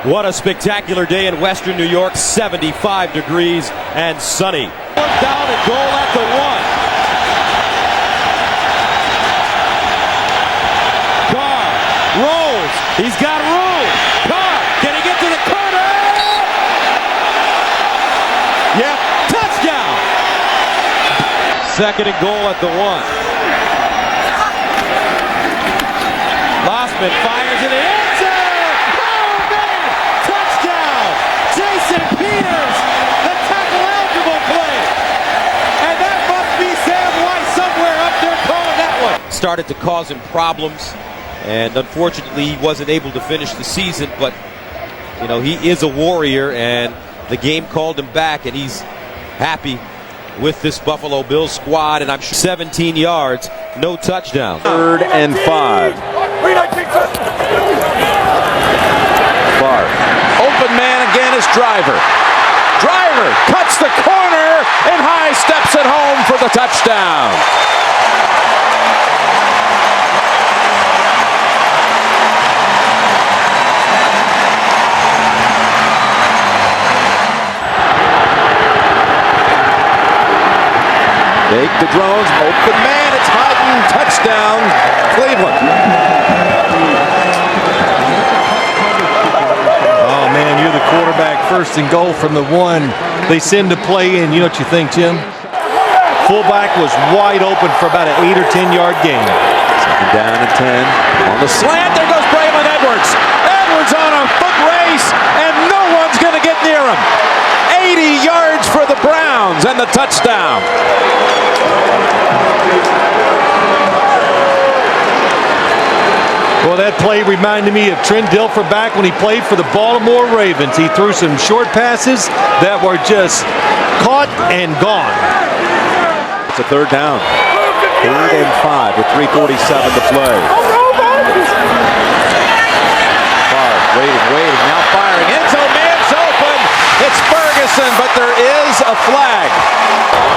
What a spectacular day in Western New York, 75 degrees and sunny. Down and goal at the 1. Carr rolls. He's got room. Carr, can he get to the corner? Yep, touchdown. Second and goal at the 1. Lossman fires in the end zone. Oh, man! Touchdown! Jason Peters, the tackle-eligible play. And that must be Sam White somewhere up there calling that one. Started to cause him problems, and unfortunately he wasn't able to finish the season, but, you know, he is a warrior, and the game called him back, and he's happy with this Buffalo Bills squad, and I'm sure 17 yards, no touchdown. 3rd and 5. Clark. Open man again is Driver. Driver cuts the corner and high steps it home for the touchdown. Fake the drones, open man, it's Hyden, touchdown, Cleveland. Oh man, you're the quarterback, 1st and goal from the 1. They send the play in. You know what you think, Jim? Fullback was wide open for about an 8 or 10 yard gain. 2nd down and 10. On the slant, there goes Braylon Edwards. Edwards on a foot race, and no one's going to get near him. 80 yards for the Browns and the touchdown. Well, that play reminded me of Trent Dilfer back when he played for the Baltimore Ravens. He threw some short passes that were just caught and gone. It's a 3rd down. 3rd and 5 with 3:47 to play. Favre waiting, now firing. Enzo man's open. It's Ferguson, but there is a flag.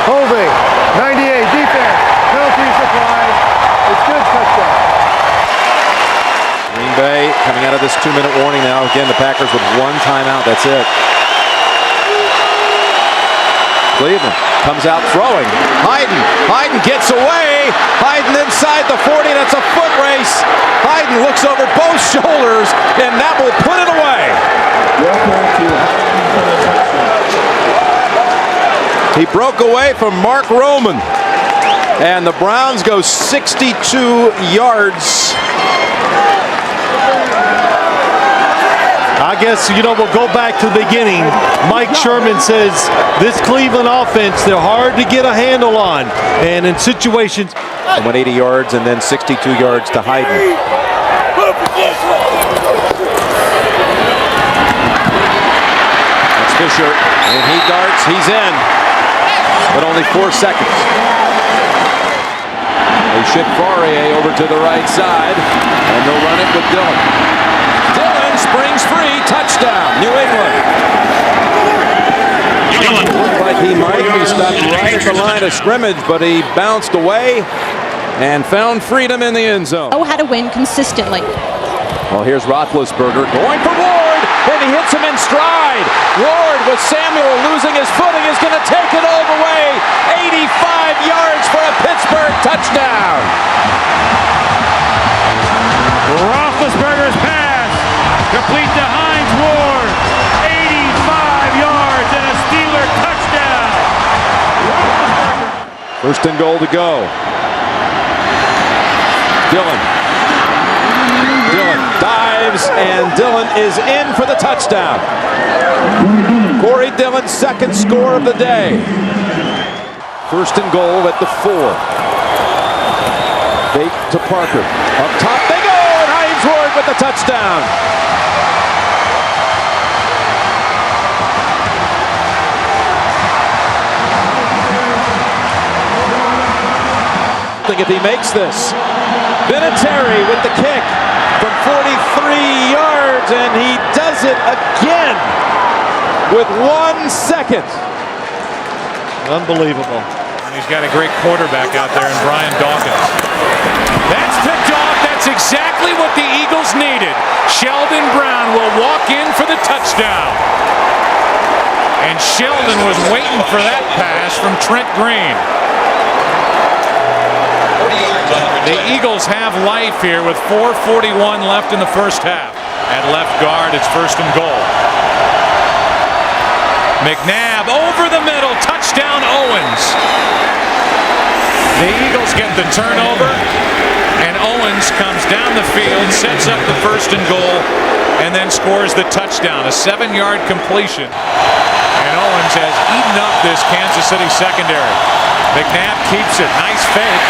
Holding, 98, defense, penalties applied. It's good, touchdown. Green Bay coming out of this 2-minute warning now. Again, the Packers with 1 timeout. That's it. Cleveland comes out throwing. Hyden gets away. Hyden inside the 40. That's a foot race. Hyden looks over both shoulders, and that will put it away. He broke away from Mark Roman, and the Browns go 62 yards. I guess, you know, we'll go back to the beginning. Mike Sherman says this Cleveland offense, they're hard to get a handle on. And in situations... And went 80 yards and then 62 yards to Hyden. That's Fisher, and he darts, he's in. But only 4 seconds. They ship Fourier over to the right side, and they'll run it with Dillon. Dillon springs free, touchdown, New England. Looked like he might be stopped right at the line of scrimmage, but he bounced away and found freedom in the end zone. Know how to win consistently. Well, here's Roethlisberger going for Ward, and he hits him in stride. Ward with Samuel losing his footing is going to take it all the way. 85 yards for a Pittsburgh touchdown. Roethlisberger's pass complete to Hines Ward. 85 yards and a Steeler touchdown. 1st and goal to go. Dillon dives, and Dillon is in for the touchdown. Corey Dillon's 2nd score of the day. 1st and goal at the 4. Fake to Parker. Up top they go, and Hines Ward with the touchdown. If he makes this. Vinatieri with the kick from 43 yards, and he does it again with 1 second. Unbelievable. And he's got a great quarterback out there in Brian Dawkins. That's picked off. That's exactly what the Eagles needed. Sheldon Brown will walk in for the touchdown. And Sheldon was waiting for that pass from Trent Green. The Eagles have life here with 4:41 left in the first half. At left guard, it's first and goal. McNabb over the middle, touchdown Owens. The Eagles get the turnover, and Owens comes down the field, sets up the first and goal, and then scores the touchdown, a 7-yard completion. And Owens has eaten up this Kansas City secondary. McNabb keeps it, nice fake.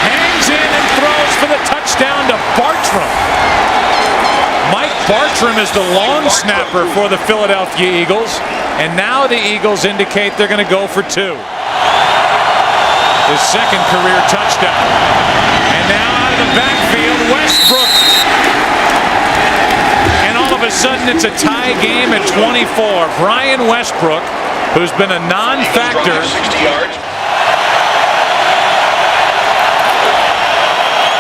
Hangs in and throws for the touchdown to Bartram. Mike Bartram is the long snapper for the Philadelphia Eagles, and now the Eagles indicate they're going to go for 2. His second career touchdown. And now out of the backfield, Westbrook. And all of a sudden it's a tie game at 24. Brian Westbrook, who's been a non-factor. 60 yards.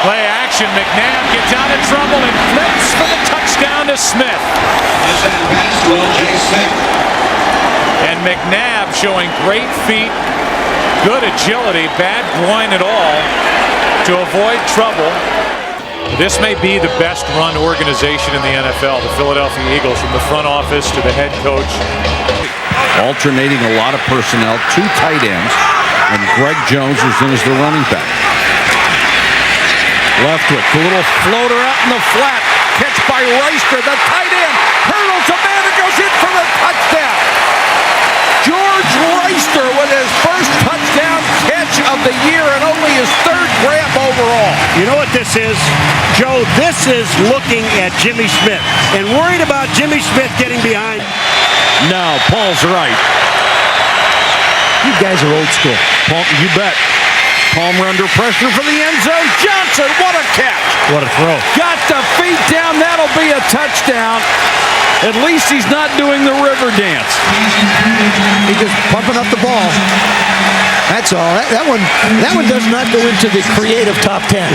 Play action, McNabb gets out of trouble and flips for the touchdown to Smith. And McNabb showing great feet, good agility, bad groin at all to avoid trouble. This may be the best run organization in the NFL, the Philadelphia Eagles, from the front office to the head coach. Alternating a lot of personnel, 2 tight ends, and Greg Jones is in as the running back. Leftwich, a little floater out in the flat, catch by Reister, the tight end, hurdles a man and goes in for the touchdown. George Reister with his first touchdown catch of the year and only his 3rd grab overall. You know what this is, Joe? This is looking at Jimmy Smith and worried about Jimmy Smith getting behind. No, Paul's right. You guys are old school. Paul, you bet. Palmer under pressure for the end zone. Johnson, what a catch. What a throw. Got the feet down. That'll be a touchdown. At least he's not doing the river dance. He's just pumping up the ball. That's all. That one does not go into the creative top 10.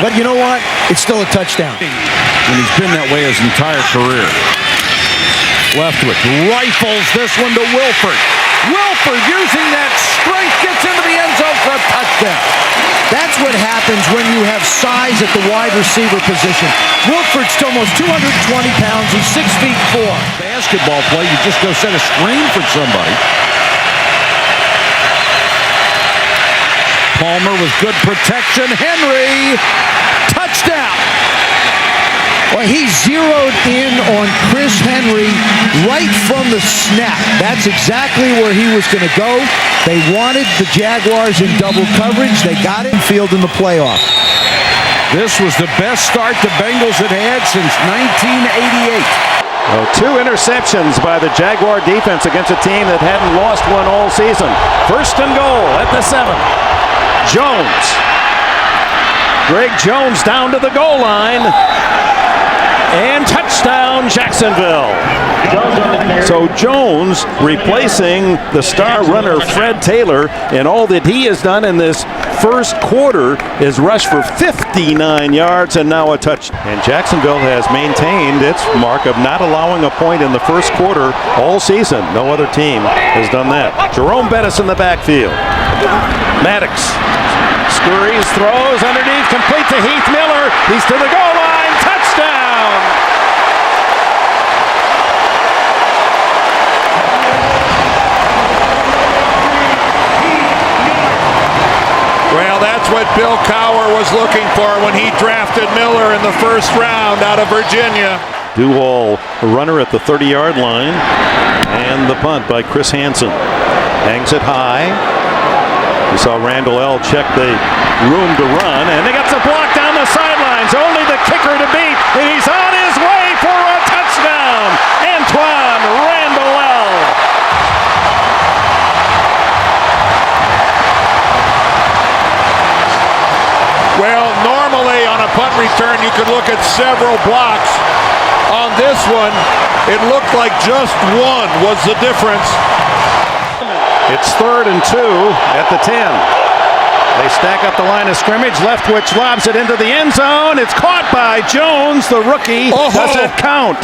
But you know what? It's still a touchdown. And he's been that way his entire career. Leftwich rifles this one to Wilford. Wilford using that strength gets into the end zone for a touchdown. That's what happens when you have size at the wide receiver position. Wilford's almost 220 pounds. He's 6'4". Basketball play, you just go set a screen for somebody. Palmer with good protection. Henry, touchdown. Well, he zeroed in on Chris Henry right from the snap. That's exactly where he was going to go. They wanted the Jaguars in double coverage. They got it in field in the playoff. This was the best start the Bengals had had since 1988. Well, 2 interceptions by the Jaguar defense against a team that hadn't lost one all season. First and goal at the 7. Jones. Greg Jones down to the goal line. And touchdown, Jacksonville. So Jones replacing the star runner Fred Taylor, and all that he has done in this first quarter is rush for 59 yards and now a touch. And Jacksonville has maintained its mark of not allowing a point in the first quarter all season. No other team has done that. Jerome Bettis in the backfield. Maddox scurries, throws underneath, complete to Heath Miller. He's to the goal line. Touchdown! Well, that's what Bill Cowher was looking for when he drafted Miller in the first round out of Virginia. Duval, a runner at the 30-yard line, and the punt by Chris Hansen. Hangs it high. We saw Randall L. check the room to run, and they got the block down the sidelines. Only the kicker to beat, and he's on his way for a touchdown. Antoine Randall L. Well, normally on a punt return, you could look at several blocks. On this one, it looked like just one was the difference. It's 3rd and 2 at the 10. They stack up the line of scrimmage. Leftwich lobs it into the end zone. It's caught by Jones, the rookie. Doesn't count.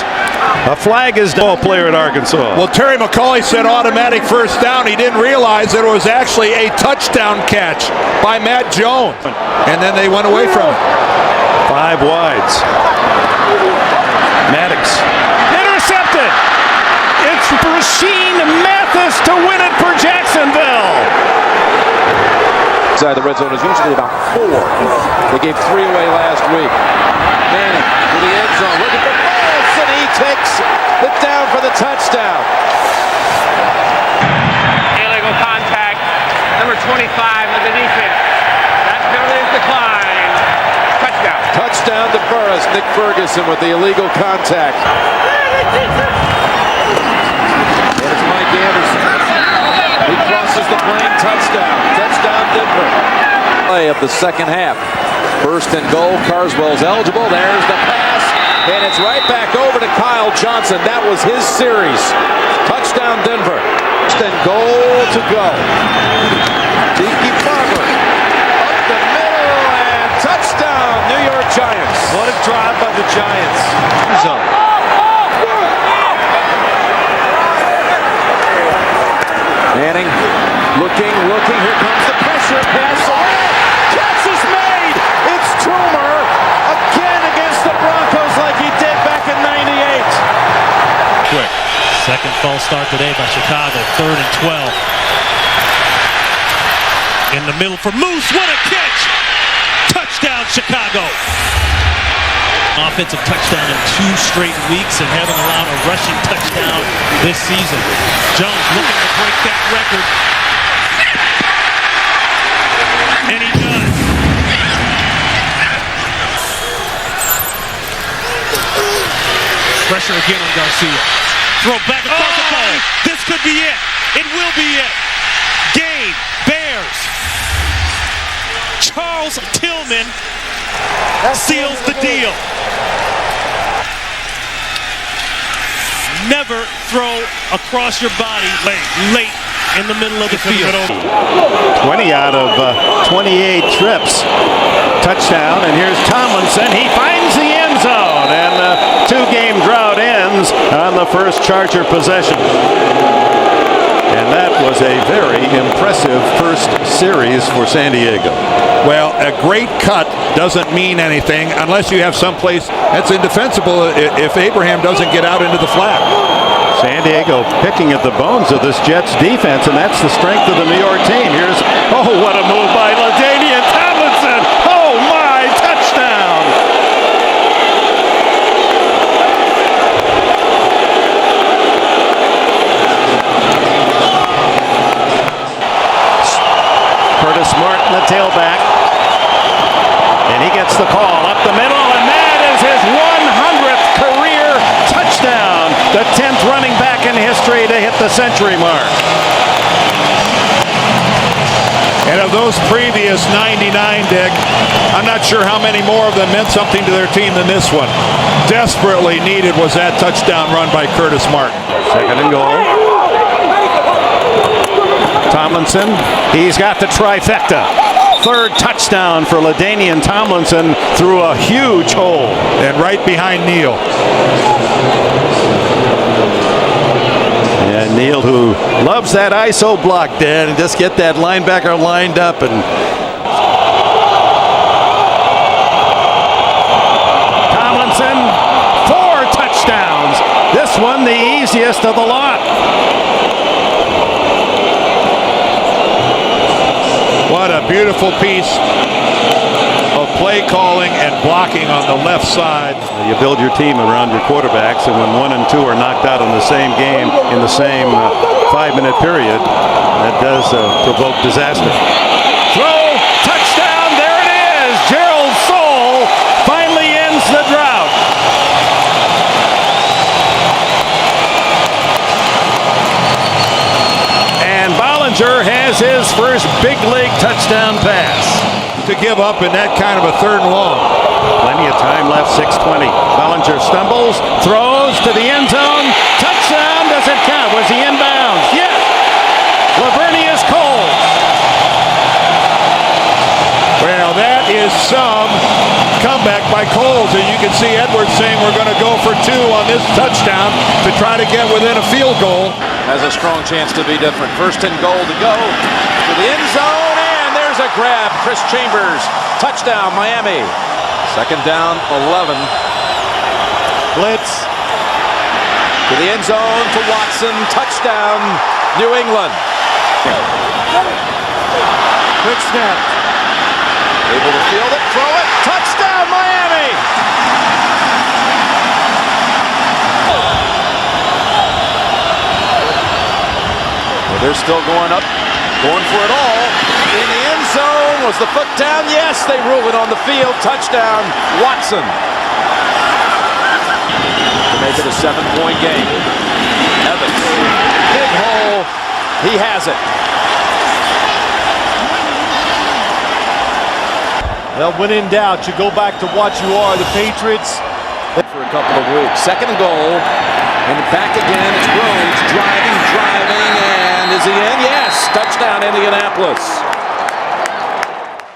A flag is down. Player at Arkansas. Well, Terry McCauley said automatic first down. He didn't realize that it was actually a touchdown catch by Matt Jones. And then they went away from it. 5 wides. Maddox. Intercepted. It's Rasheed Mathis to win it for Jacksonville. Inside the red zone is usually about 4. They gave 3 away last week. Manning to the end zone, looking for Foles, and he takes it down for the touchdown. Illegal contact, number 25 of the defense. That penalty is declined. Touchdown. Touchdown to Burris. Nick Ferguson with the illegal contact. And it's Mike Anderson. He crosses the plane. Touchdown. Touchdown Denver. Play of the second half. First and goal. Carswell's eligible. There's the pass. And it's right back over to Kyle Johnson. That was his series. Touchdown Denver. First and goal to go. Tiki Barber. Up the middle and touchdown New York Giants. What a drive by the Giants. Zone. Manning looking. Here comes the pressure pass. Catch is made. It's Toomer again against the Broncos like he did back in '98. Quick. Second false start today by Chicago. 3rd and 12. In the middle for Moose. What a catch! Touchdown Chicago. Offensive touchdown in 2 straight weeks and haven't allowed a rushing touchdown this season. Jones looking to break that record. And he does. Pressure again on Garcia. Throw back across the ball. This could be it. It will be it. Game. Bears. Charles Tillman seals the deal. Never throw across your body late in the middle of the field. 20 out of 28 trips. Touchdown, and here's Tomlinson. He finds the end zone, and the 2-game drought ends on the first Charger possession. And that was a very impressive first series for San Diego. Well, a great cut doesn't mean anything unless you have someplace that's indefensible if Abraham doesn't get out into the flat. San Diego picking at the bones of this Jets defense, and that's the strength of the New York team. Here's, what a move by LaDainian Tomlinson. Oh, my, touchdown. Curtis Martin, the tailback. And he gets the call up the middle, and that is his 100th career touchdown. The 10th running back in history to hit the century mark. And of those previous 99, Dick, I'm not sure how many more of them meant something to their team than this one. Desperately needed was that touchdown run by Curtis Martin. Second and goal. Tomlinson, he's got the trifecta. 3rd touchdown for LaDainian Tomlinson through a huge hole. And right behind Neal. And Neal, who loves that ISO block, Dan, and just get that linebacker lined up. And Tomlinson, 4 touchdowns. This one the easiest of the lot. What a beautiful piece of play calling and blocking on the left side. You build your team around your quarterbacks, and when 1 and 2 are knocked out in the same game in the same 5-minute period, that does provoke disaster. Throw, touchdown, there it is. Gerald Soule finally ends the drought. And Bollinger has his first big league touchdown pass. To give up in that kind of a 3rd and long. Plenty of time left, 6:20. Bollinger stumbles, throws to the end zone. Touchdown, does it count? Was he inbounds? Yes. Lavernius Coles. some comeback by Coles. And you can see Edwards saying we're going to go for 2 on this touchdown to try to get within a field goal. Has a strong chance to be different. First and goal to go to the end zone, and there's a grab. Chris Chambers, touchdown, Miami. Second down, 11. Blitz. To the end zone to Watson, touchdown, New England. Quick snap. Able to field it, throw it, touchdown, Miami. Well, they're still going up, going for it all. In the end zone, was the foot down? Yes, they rule it on the field. Touchdown, Watson. To make it a 7-point game. Evans, big hole, he has it. Well, when in doubt, you go back to what you are, the Patriots. For a couple of weeks. Second and goal, and back again. It's Rhodes driving, and is he in? Yes, touchdown, Indianapolis.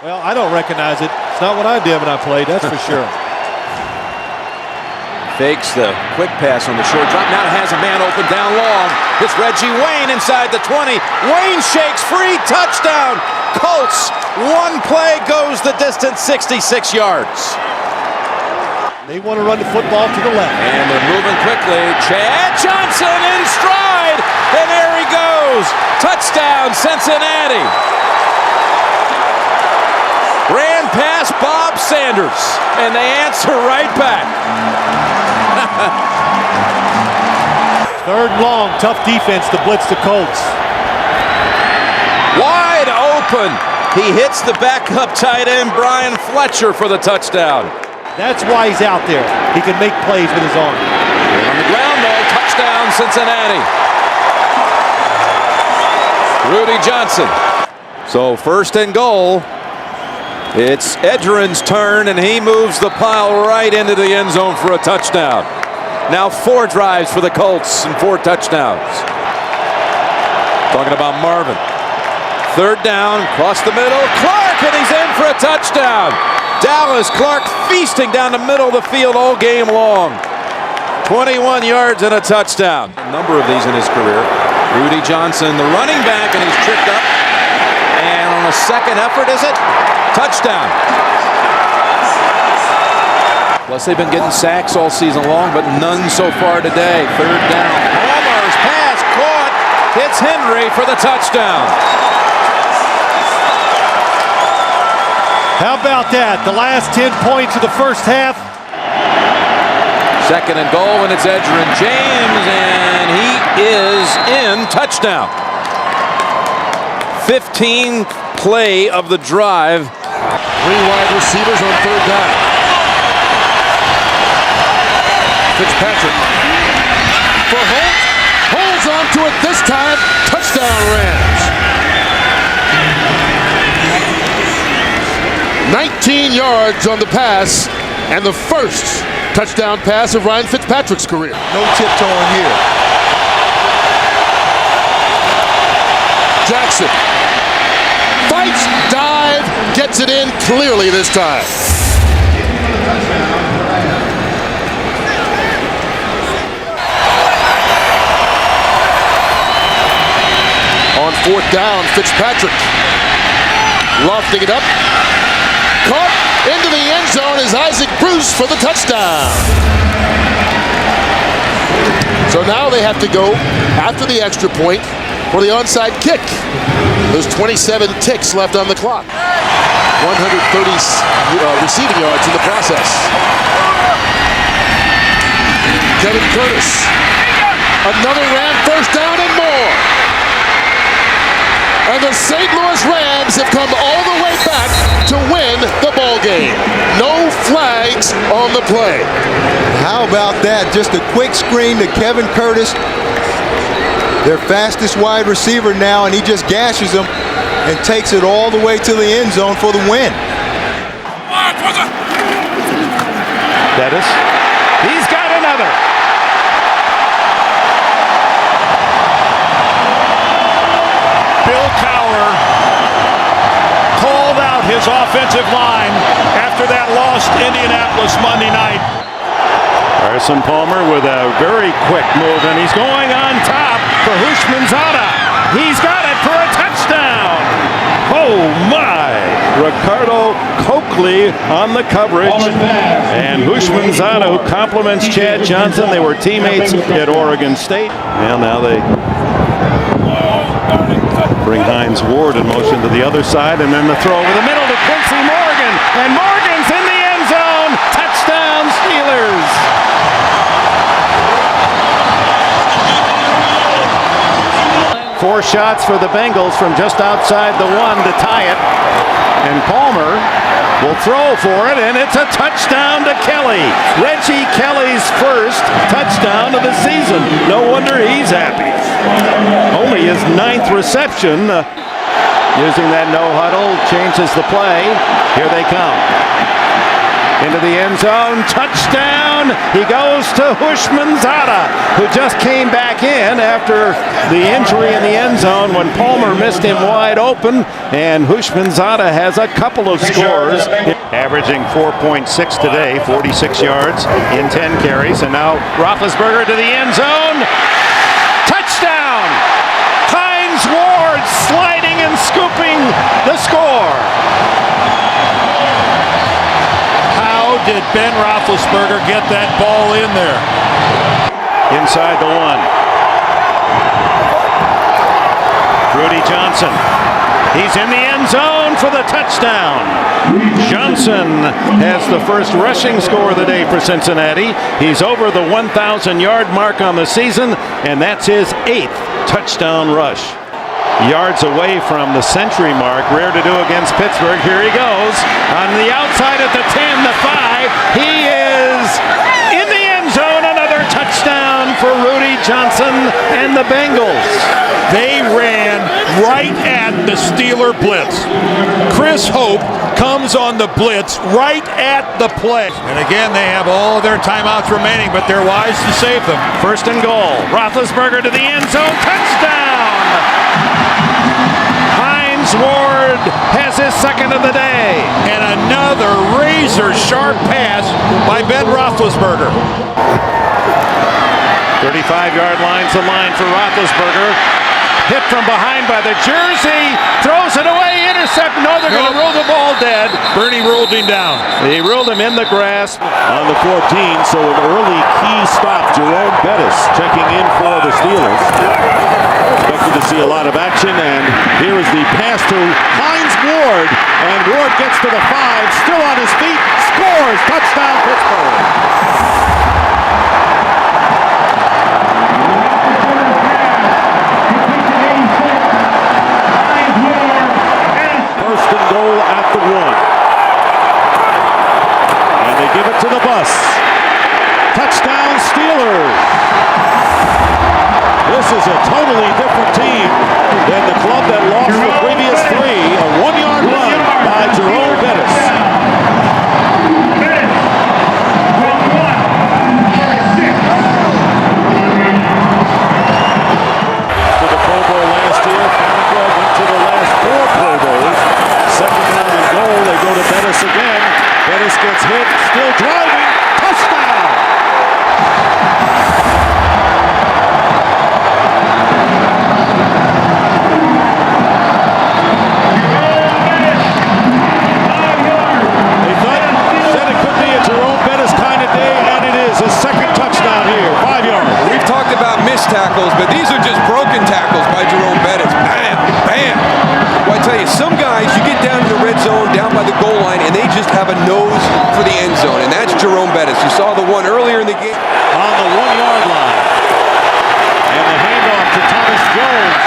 Well, I don't recognize it. It's not what I did when I played, that's for sure. Fakes the quick pass on the short drop. Now has a man open down long. It's Reggie Wayne inside the 20. Wayne shakes free. Touchdown. Colts. One play goes the distance, 66 yards. They want to run the football to the left. And they're moving quickly. Chad Johnson in stride. And there he goes. Touchdown, Cincinnati. Ran past Bob Sanders. And they answer right back. Third and long, tough defense to blitz the Colts. Wide open. He hits the backup tight end, Brian Fletcher, for the touchdown. That's why he's out there. He can make plays with his arm. On the ground, though, touchdown, Cincinnati. Rudy Johnson. So first and goal. It's Edgerrin's turn, and he moves the pile right into the end zone for a touchdown. Now 4 drives for the Colts and 4 touchdowns. Talking about Marvin. Third down, across the middle. Clark, and he's in for a touchdown. Dallas Clark feasting down the middle of the field all game long. 21 yards and a touchdown. A number of these in his career. Rudy Johnson, the running back, and he's tripped up. And on a second effort, is it? Touchdown. Plus, they've been getting sacks all season long, but none so far today. Third down. Palmer's pass caught. Hits Henry for the touchdown. How about that? The last 10 points of the first half. Second and goal, and it's Edgerrin James, and he is in. Touchdown. 15th play of the drive. 3 wide receivers on third down. Fitzpatrick for Holt. Holds on to it this time. Touchdown, Rams. 19 yards on the pass, and the first touchdown pass of Ryan Fitzpatrick's career. No tiptoeing here. Jackson fights, dive, gets it in clearly this time. On fourth down, Fitzpatrick lofting it up. Caught into the end zone is Isaac Bruce for the touchdown. So now they have to go after the extra point for the onside kick. There's 27 ticks left on the clock. 130 receiving yards in the process. Kevin Curtis. Another Ram first down and more. And the St. Louis Rams have come all the way back to win the ball game. No flags on the play. How about that? Just a quick screen to Kevin Curtis, their fastest wide receiver now, and he just gashes them and takes it all the way to the end zone for the win. Bettis. He's got another. Bill Cowher called out his offensive line against Indianapolis Monday night. Carson Palmer with a very quick move, and he's going on top for Hushmanzada. He's got it for a touchdown. Oh my! Ricardo Coakley on the coverage, and Hushmanzada, who compliments Chad Johnson. They were teammates at Oregon State. Well, now they bring Hines Ward in motion to the other side, and then the throw over the middle to Quincy Morgan, and Morgan's in the end zone. Touchdown Steelers. Four shots for the Bengals from just outside the one to tie it. And Palmer will throw for it, and it's a touchdown to Kelly. Reggie Kelly's first touchdown of the season. No wonder he's happy. Only his 9th reception. Using that no huddle, changes the play. Here they come. Into the end zone, touchdown! He goes to Hushmanzada, who just came back in after the injury in the end zone when Palmer missed him wide open, and Hushmanzada has a couple of scores. Averaging 4.6 today, 46 yards in 10 carries, and now Roethlisberger to the end zone. Touchdown! Hines Ward sliding and scooping the score. Did Ben Roethlisberger get that ball in there? Inside the one. Rudy Johnson. He's in the end zone for the touchdown. Johnson has the first rushing score of the day for Cincinnati. He's over the 1,000-yard mark on the season, and that's his 8th touchdown rush. Yards away from the century mark. Rare to do against Pittsburgh. Here he goes on the outside at the 10, the 5. He is in the end zone. Another touchdown for Rudy Johnson and the Bengals. They ran right at the Steeler blitz. Chris Hope comes on the blitz right at the play. And again, they have all their timeouts remaining, but they're wise to save them. First and goal. Roethlisberger to the end zone. Touchdown! Hines Ward has his second of the day. And another razor-sharp pass by Ben Roethlisberger. 35-yard line's the line for Roethlisberger. Hit from behind by the jersey. Throws it away. Intercept. No, they're going to rule the ball dead. Bernie ruled him down. He ruled him in the grass. On the 14, so an early key stop. Jerome Bettis checking in for the Steelers. Expected to see a lot of action, and here is the pass to Hines Ward, and Ward gets to the 5, still on his feet, scores, touchdown Pittsburgh. First and goal at the 1, and they give it to the bus. Touchdown Steelers. This is a totally different team than the club that lost the previous 3. A 1-yard run by Jerome Bettis. To the Pro Bowl last year, Farrakhan went to the last 4 Pro Bowls. Second down and goal, they go to Bettis again. Bettis gets hit, still driving. Touchdown! Tackles, but these are just broken tackles by Jerome Bettis. Bam, bam. Well, I tell you, some guys, you get down to the red zone, down by the goal line, and they just have a nose for the end zone, and that's Jerome Bettis. You saw the one earlier in the game. On the 1-yard line. And the handoff to Thomas Jones.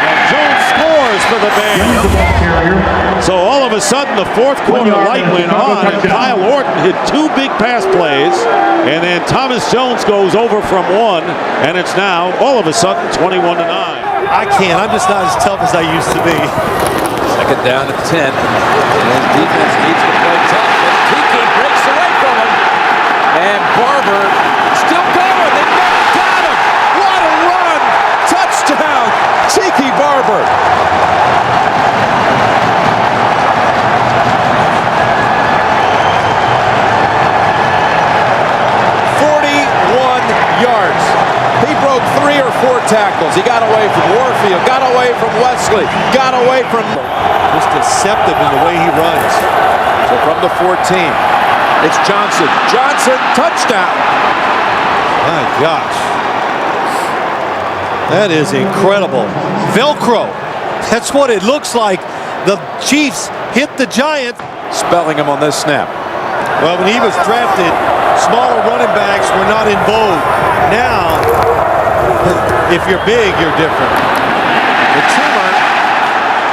And Jones scores for the Bears. So all of a sudden, the fourth quarter light went on, and Kyle Orton hit 2 big pass plays, and then Thomas Jones goes over from 1, and it's now, all of a sudden, 21-9. I can't. I'm just not as tough as I used to be. Second down at 10. And his defense needs to play tough. But Tiki breaks away from him. And Barber still going. They never got him. What a run. Touchdown. Tiki Barber. 4 tackles. He got away from Warfield, got away from Wesley, got away from... Just deceptive in the way he runs. So from the 14, it's Johnson. Johnson, touchdown. My gosh. That is incredible. Velcro. That's what it looks like. The Chiefs hit the Giants. Spelling him on this snap. Well, when he was drafted, smaller running backs were not in vogue. Now, if you're big, you're different. The Toomer.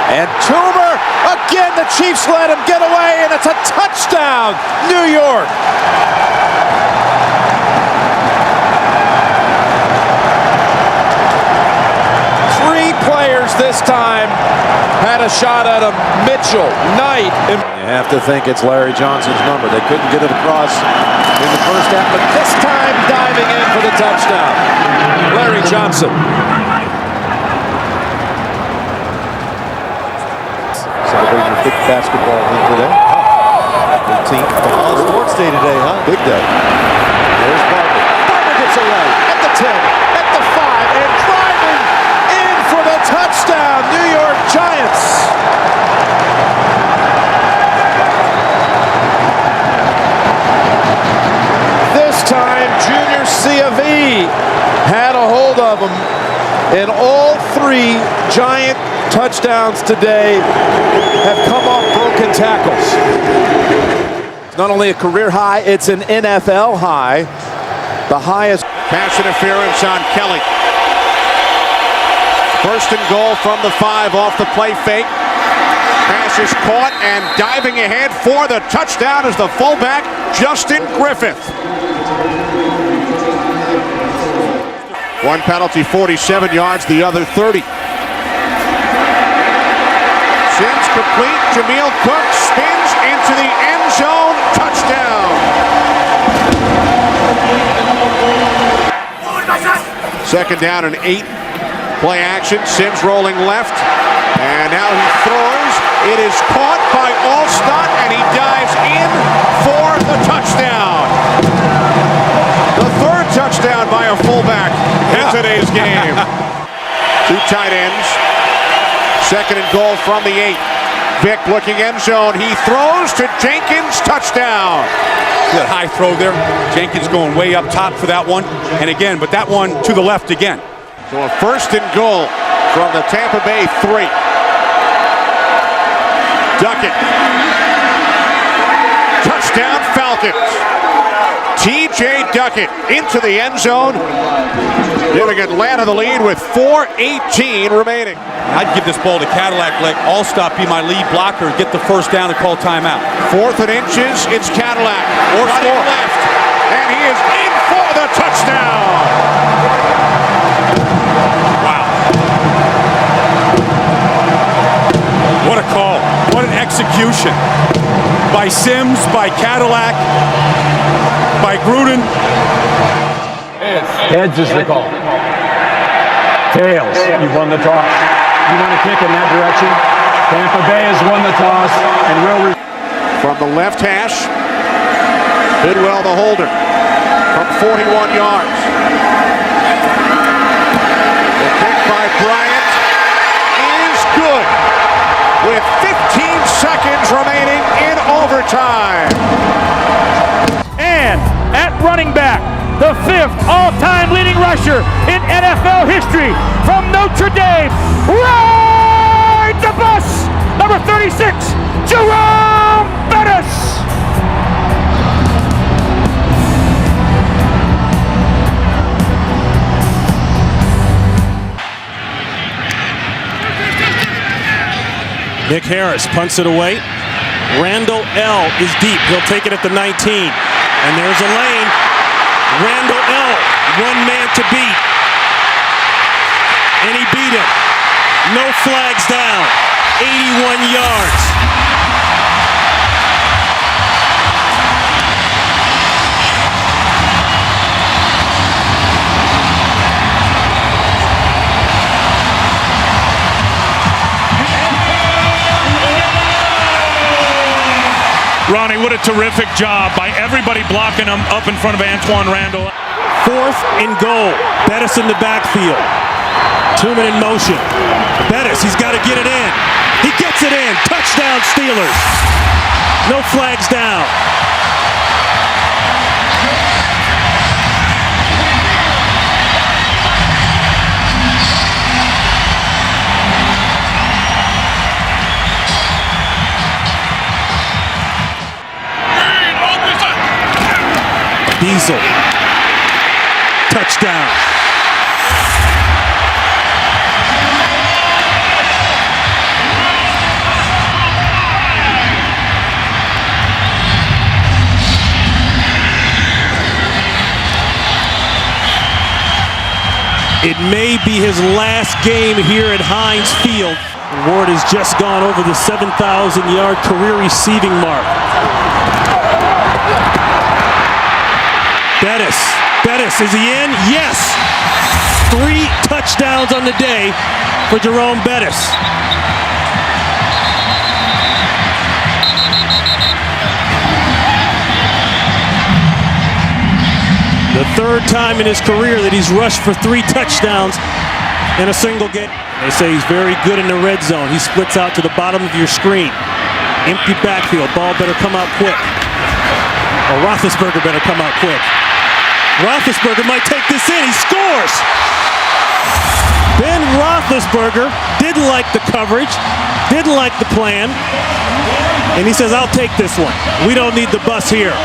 And Toomer, again, the Chiefs let him get away, and it's a touchdown, New York. Three players this time had a shot at him. Mitchell, Knight. You have to think it's Larry Johnson's number. They couldn't get it across in the first half, but this time diving in for the touchdown. Larry Johnson. Celebrating your big basketball win today. 13th. All sports day today, huh? Big day. There's Barber. Barber gets away at the 10, at the 5, and driving in for the touchdown. New York Giants. This time, Junior C of E had a hold of him. And all 3 Giant touchdowns today have come off broken tackles. It's not only a career high, it's an NFL high. The highest. Pass interference on Kelly. First and goal from the 5 off the play fake. Pass is caught and diving ahead for the touchdown is the fullback, Justin Griffith. One penalty, 47 yards, the other 30. Sims complete. Jameel Cook spins into the end zone. Touchdown. Second down and 8. Play action. Sims rolling left. And now he throws. It is caught by Alstott, and he dives in for the touchdown. The third touchdown by a fullback in today's game. 2 tight ends. Second and goal from the 8. Vick looking end zone. He throws to Jenkins. Touchdown. Good high throw there. Jenkins going way up top for that one. And again, but that one to the left again. So a first and goal from the Tampa Bay 3. Duckett. Touchdown Falcons. T.J. Duckett into the end zone, giving Atlanta the lead with 4:18 remaining. I'd give this ball to Cadillac, let Alstott be my lead blocker, get the first down and call timeout. 4th and inches, it's Cadillac. Or running left, and he is in for the touchdown. Wow. What a call. What an execution. By Sims, by Cadillac, by Gruden. Heads is the call. Tails, you won the toss. You want to kick in that direction? Tampa Bay has won the toss and will... From the left hash, Bidwell the holder from 41 yards. The kick by Bryant is good with 15 seconds remaining in overtime. And at running back, the 5th all-time leading rusher in NFL history from Notre Dame, ride the bus, number 36, Jerome Bettis. Nick Harris punts it away. Randall L. is deep. He'll take it at the 19. And there's a lane. Randall L. one man to beat. And he beat him. No flags down. 81 yards. Ronnie, what a terrific job by everybody blocking him up in front of Antoine Randall. 4th and goal. Bettis in the backfield. 2 men in motion. Bettis, he's got to get it in. He gets it in. Touchdown Steelers. No flags down. Diesel. Touchdown. It may be his last game here at Heinz Field. Ward has just gone over the 7,000-yard career receiving mark. Bettis, is he in? Yes! 3 touchdowns on the day for Jerome Bettis. The 3rd time in his career that he's rushed for 3 touchdowns in a single game. They say he's very good in the red zone. He splits out to the bottom of your screen. Empty backfield. Ball better come out quick. Or Roethlisberger better come out quick. Roethlisberger might take this in. He scores! Ben Roethlisberger didn't like the coverage, didn't like the plan, and he says, I'll take this one. We don't need the bus here.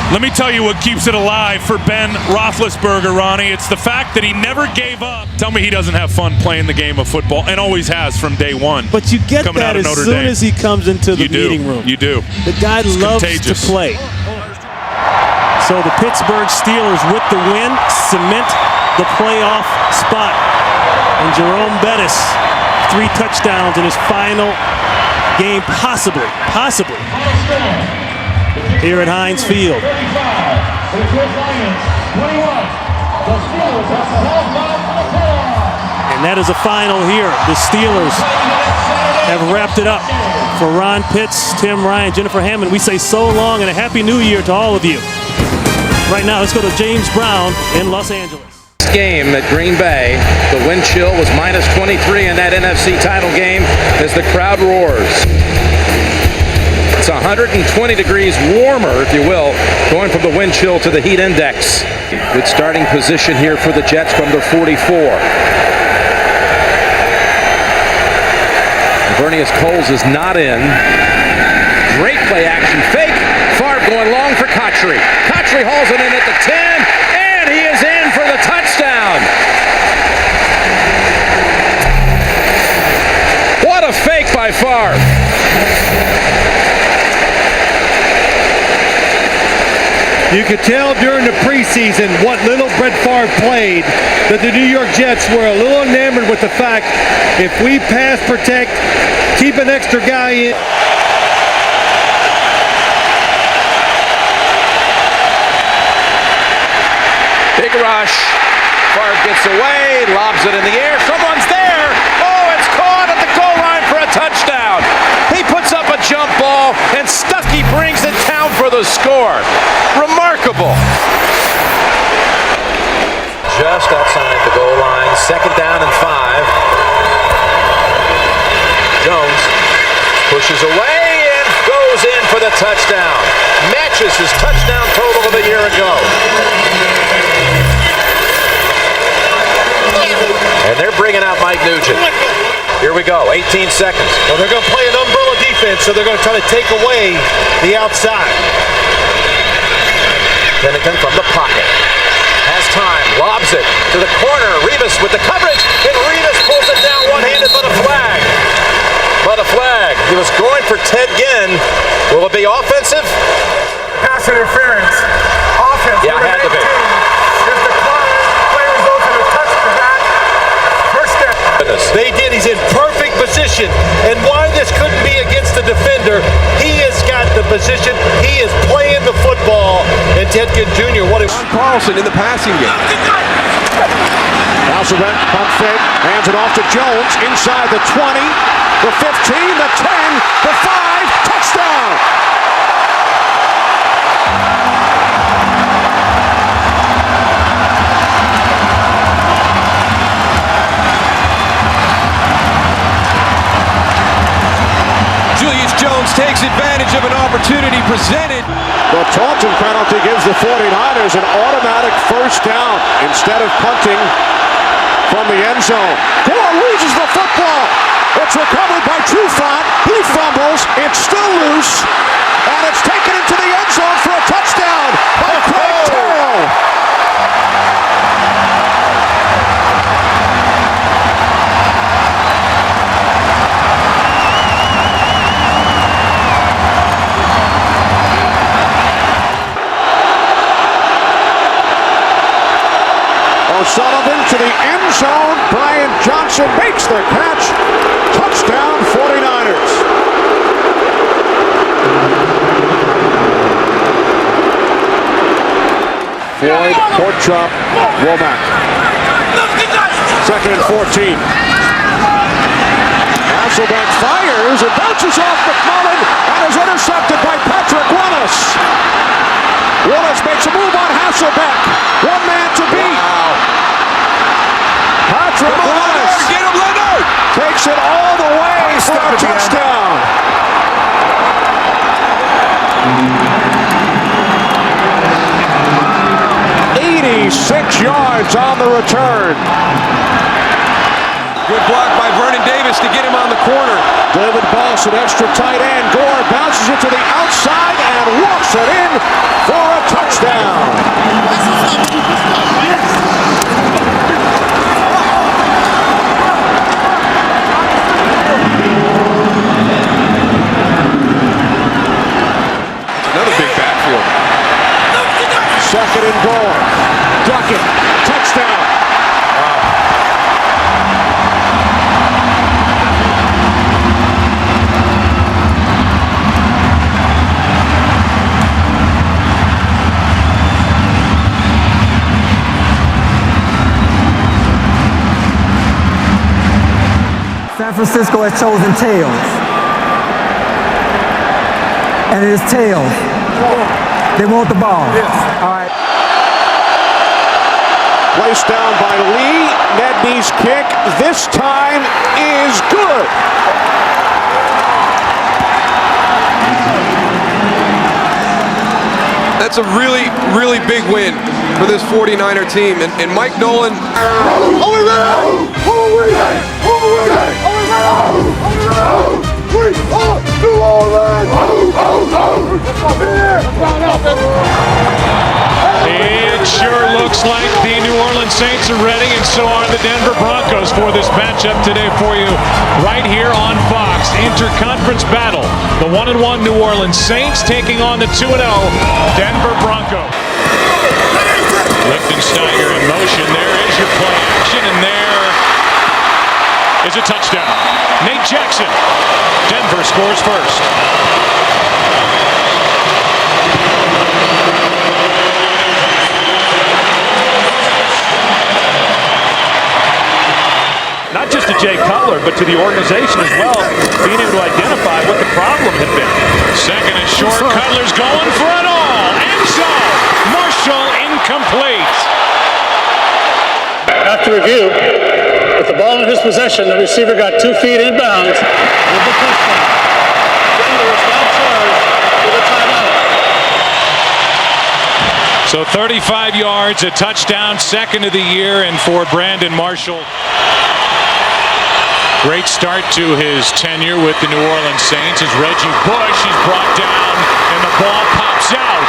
Let me tell you what keeps it alive for Ben Roethlisberger, Ronnie. It's the fact that he never gave up. Tell me he doesn't have fun playing the game of football, and always has from day one. But you get that as soon as he comes into the meeting room. You do. The guy loves to play. So the Pittsburgh Steelers, with the win, cement the playoff spot. And Jerome Bettis, 3 touchdowns in his final game, possibly. Here at Heinz Field. And that is a final here. The Steelers have wrapped it up. For Ron Pitts, Tim Ryan, Jennifer Hammond, we say so long and a Happy New Year to all of you. Right now, let's go to James Brown in Los Angeles. Game at Green Bay, the wind chill was minus 23 in that NFC title game as the crowd roars. It's 120 degrees warmer, if you will, going from the wind chill to the heat index. Good starting position here for the Jets from the 44. Vernius Coles is not in. Great play action fake. Favre going long for Kotchery. Kotchery hauls it in at the 10, and he is in for the touchdown. What a fake by Favre. You could tell during the preseason what little Brett Favre played that the New York Jets were a little enamored with the fact if we pass protect, keep an extra guy in. Big rush. Favre gets away, lobs it in the air. Someone's there. Oh, it's caught at the goal line for a touchdown. He puts up a jump ball, and Stuckey brings it down for the score. Remarkable. Just outside the goal line, 2nd down and 5. Jones pushes away and goes in for the touchdown. Matches his touchdown total of a year ago. And they're bringing out Mike Nugent. Here we go, 18 seconds. Well, they're going to play an umbrella defense, so they're going to try to take away the outside. Pennington from the pocket. Has time, lobs it to the corner. Revis with the coverage, and Revis pulls it down one-handed, but a flag. He was going for Ted Ginn. Will it be offensive? Pass interference. Offense. Yeah, it had to be. Here's the clock. Play results in a touch to that. First step. They did. He's in perfect position. And why this couldn't be against the defender, he has got the position. He is playing the football. And Ted Ginn Jr., what a... Carlson in the passing game. Now Surrett, pump fake, hands it off to Jones, inside the 20, the 15, the 10, the 5, touchdown! takes advantage of an opportunity presented. The Taunton penalty gives the 49ers an automatic first down instead of punting from the end zone. Gore loses the football. It's recovered by Trufant. He fumbles. It's still loose. And it's taken into the end zone for a touchdown by Craig Terrell. O'Sullivan to the end zone. Brian Johnson makes the catch. Touchdown 49ers. Floyd, Portchop, Womack. Second and 14. Hasselbeck fires. It bounces off McMullen and is intercepted by Patrick Willis. Willis makes a move on Hasselbeck. One man to beat. Patrick Willis. Get him, Leonard! Takes it all the way for a touchdown. 86 yards on the return. Good block by Vernon Davis to get him on the corner. David Boss, an extra tight end. Gore bounces it to the outside and walks it in for a touchdown. Another big backfield. Second and goal. Duckett, touchdown. San Francisco has chosen tails. And it is tails. They want the ball. Yes. All right. Placed down by Lee. Nedney's kick this time is good. That's a really, really big win for this 49er team. And Mike Nolan. It sure looks like the New Orleans Saints are ready, and so are the Denver Broncos for this matchup today for you right here on Fox. Interconference battle. The 1-1 New Orleans Saints taking on the 2-0 Denver Broncos. Lichtensteiger in motion. There is your play action, and there is a touchdown. Nate Jackson. Denver scores first. Not just to Jay Cutler, but to the organization as well, being able to identify what the problem had been. Second and short, Cutler's going for it all. End zone. Marshall incomplete. After review, with the ball in his possession, the receiver got 2 feet inbounds with the touchdown. Denver was now charged with a timeout. So 35 yards, a touchdown, second of the year, and for Brandon Marshall. Great start to his tenure with the New Orleans Saints as Reggie Bush is brought down and the ball pops out.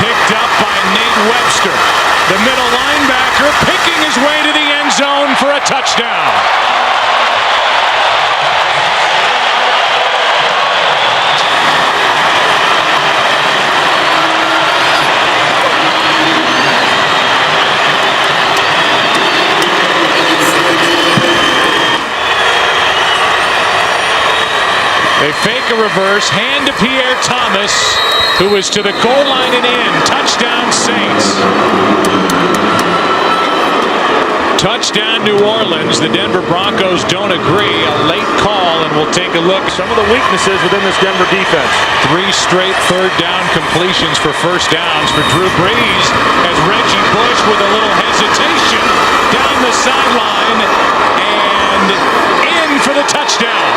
Picked up by Nate Webster. The middle linebacker picking his way to the end zone for a touchdown. They fake a reverse, hand to Pierre Thomas, who is to the goal line and in. Touchdown Saints. Touchdown New Orleans. The Denver Broncos don't agree. A late call, and we'll take a look. Some of the weaknesses within this Denver defense. 3 straight third down completions for first downs for Drew Brees as Reggie Bush with a little hesitation down the sideline and in for the touchdown.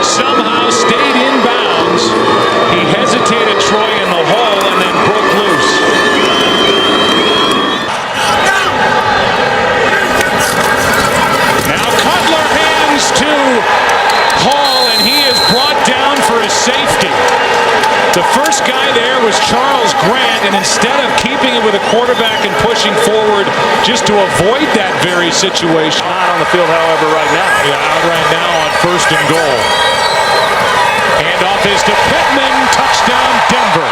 somehow stayed in bounds. He hesitated Troy in the hole and then broke loose. Now Cutler hands to Hall, and he is brought down for his safety. The first guy there was Charles Grant, and instead of keeping it with a quarterback and pushing forward just to avoid that very situation. Not on the field, however, right now. Yeah, out right now on 1st and goal. Handoff is to Pittman. Touchdown, Denver.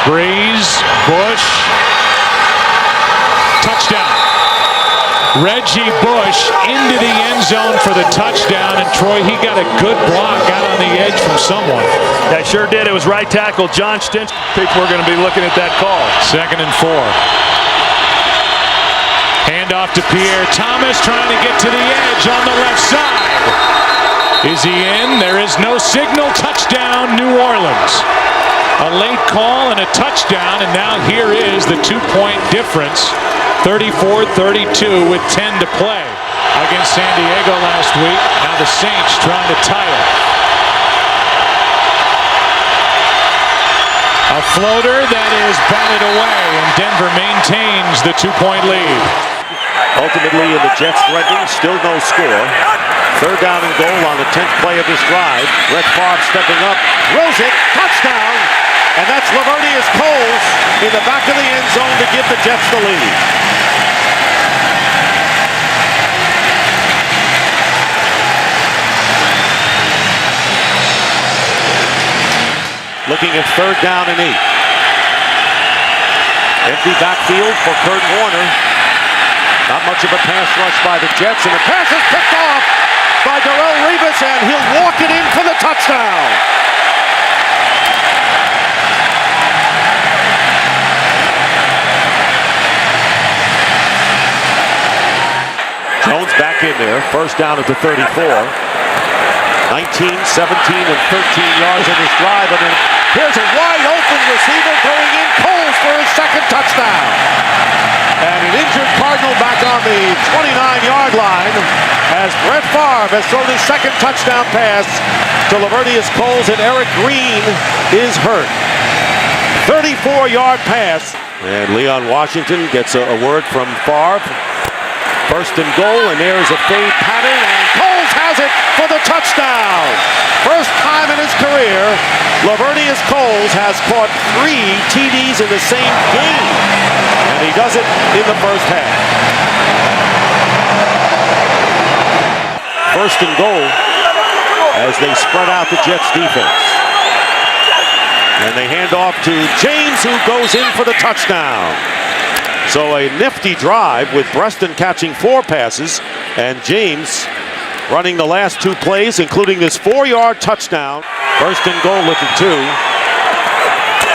Breeze, Bush, touchdown. Reggie Bush into the end zone for the touchdown, and Troy, he got a good block out on the edge from someone. That sure did. It was right tackle John Stinch. We're going to be looking at that call. 2nd and 4. Handoff to Pierre Thomas, trying to get to the edge on the left side. Is he in? There is no signal. Touchdown, New Orleans. A late call and a touchdown, and now here is the 2-point difference. 34-32 with 10 to play against San Diego last week. Now the Saints trying to tie it. A floater that is batted away, and Denver maintains the 2-point lead. Ultimately, in the Jets threatening, still no score. 3rd down and goal on the 10th play of this drive. Brett Favre stepping up, throws it, touchdown! And that's Lavernius Coles in the back of the end zone to give the Jets the lead. Looking at 3rd down and 8. Empty backfield for Kurt Warner. Not much of a pass rush by the Jets, and the pass is picked off by Darrelle Revis, and he'll walk it in for the touchdown. Jones back in there, 1st down at the 34. 19, 17, and 13 yards on this drive, and then here's a wide open receiver going in, Coles for his 2nd touchdown. And an injured Cardinal back on the 29-yard line as Brett Favre has thrown his 2nd touchdown pass to Lavernius Coles, and Eric Green is hurt. 34-yard pass. And Leon Washington gets a word from Favre. 1st and goal, and there's a fade pattern, and Coles has it for the touchdown. First time in his career, Lavernius Coles has caught 3 TDs in the same game, and he does it in the first half. 1st and goal as they spread out the Jets defense. And they hand off to James, who goes in for the touchdown. So a nifty drive with Preston catching 4 passes and James running the last 2 plays, including this 4-yard touchdown. 1st and goal with the 2.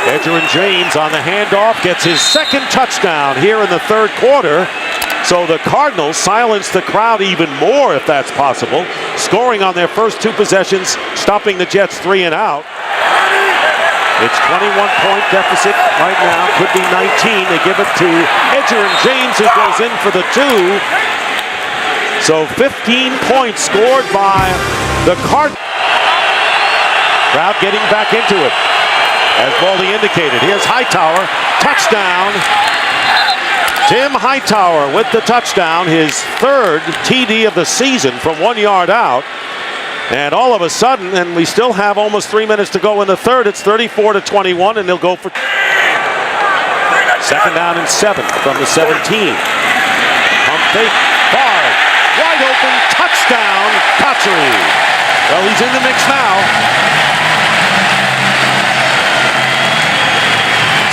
Edgerrin James on the handoff gets his 2nd touchdown here in the 3rd quarter. So the Cardinals silence the crowd even more, if that's possible, scoring on their first 2 possessions, stopping the Jets 3 and out. It's 21-point deficit right now, could be 19. They give it to Edgerrin James, who goes in for the 2. So 15 points scored by the Cardinals. Crowd getting back into it, as Baldy indicated. Here's Hightower, touchdown. Tim Hightower with the touchdown, his 3rd TD of the season from 1 yard out. And all of a sudden, and we still have almost 3 minutes to go in the 3rd, it's 34-21, and they'll go for 2nd down and 7 from the 17. Pump fake, Favre, wide open, touchdown, Patry. Well, he's in the mix now.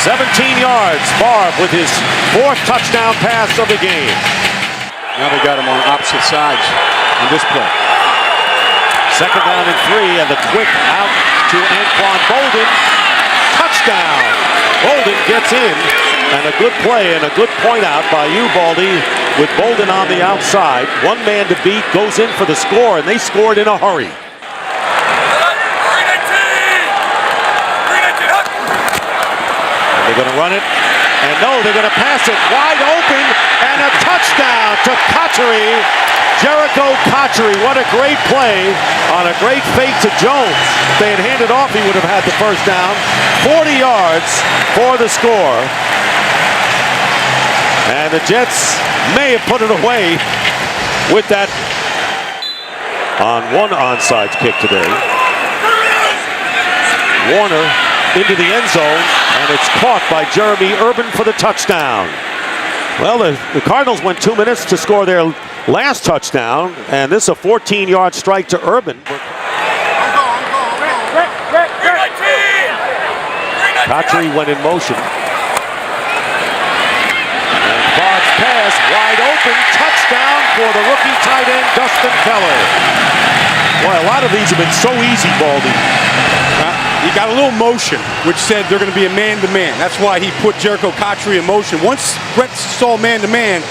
17 yards, Favre with his 4th touchdown pass of the game. Now they got him on opposite sides on this play. 2nd down and 3, and the quick out to Anquan Bolden. Touchdown! Bolden gets in, and a good play and a good point out by you, Baldy, with Bolden on the outside. One man to beat, goes in for the score, and they scored in a hurry. And they're going to run it. And no, they're going to pass it wide open, and a touchdown to Cotchery. Jericho Cotchery, what a great play on a great fake to Jones. If they had handed off, he would have had the first down. 40 yards for the score. And the Jets may have put it away with that on one onside kick today. Warner into the end zone, and it's caught by Jeremy Urban for the touchdown. Well, the Cardinals went 2 minutes to score their last touchdown, and this is a 14-yard strike to Urban. Cotchery went in motion. And Bard's pass, wide open, touchdown for the rookie tight end, Dustin Keller. Boy, a lot of these have been so easy, Baldy. He got a little motion, which said they're going to be a man-to-man. That's why he put Jericho Cotchery in motion. Once Brett saw man-to-man,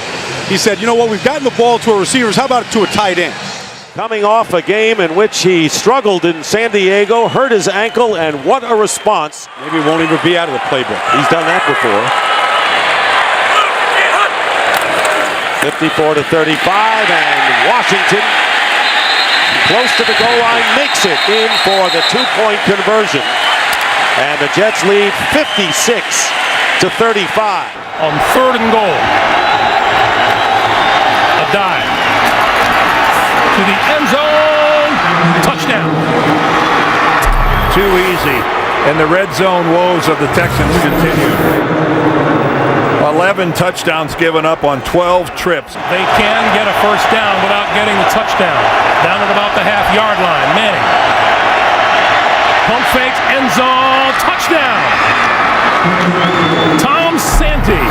he said, you know what, we've gotten the ball to our receivers. How about it to a tight end? Coming off a game in which he struggled in San Diego, hurt his ankle, and what a response. Maybe it won't even be out of the playbook. He's done that before. 54-35, and Washington, close to the goal line, makes it in for the two-point conversion. And the Jets lead 56-35. On 3rd and goal. A dive. To the end zone. Touchdown. Too easy. And the red zone woes of the Texans continue. 11 touchdowns given up on 12 trips. They can get a first down without getting the touchdown. Down at about the half-yard line. Manning. Pump fakes, end zone, touchdown. Tom Santee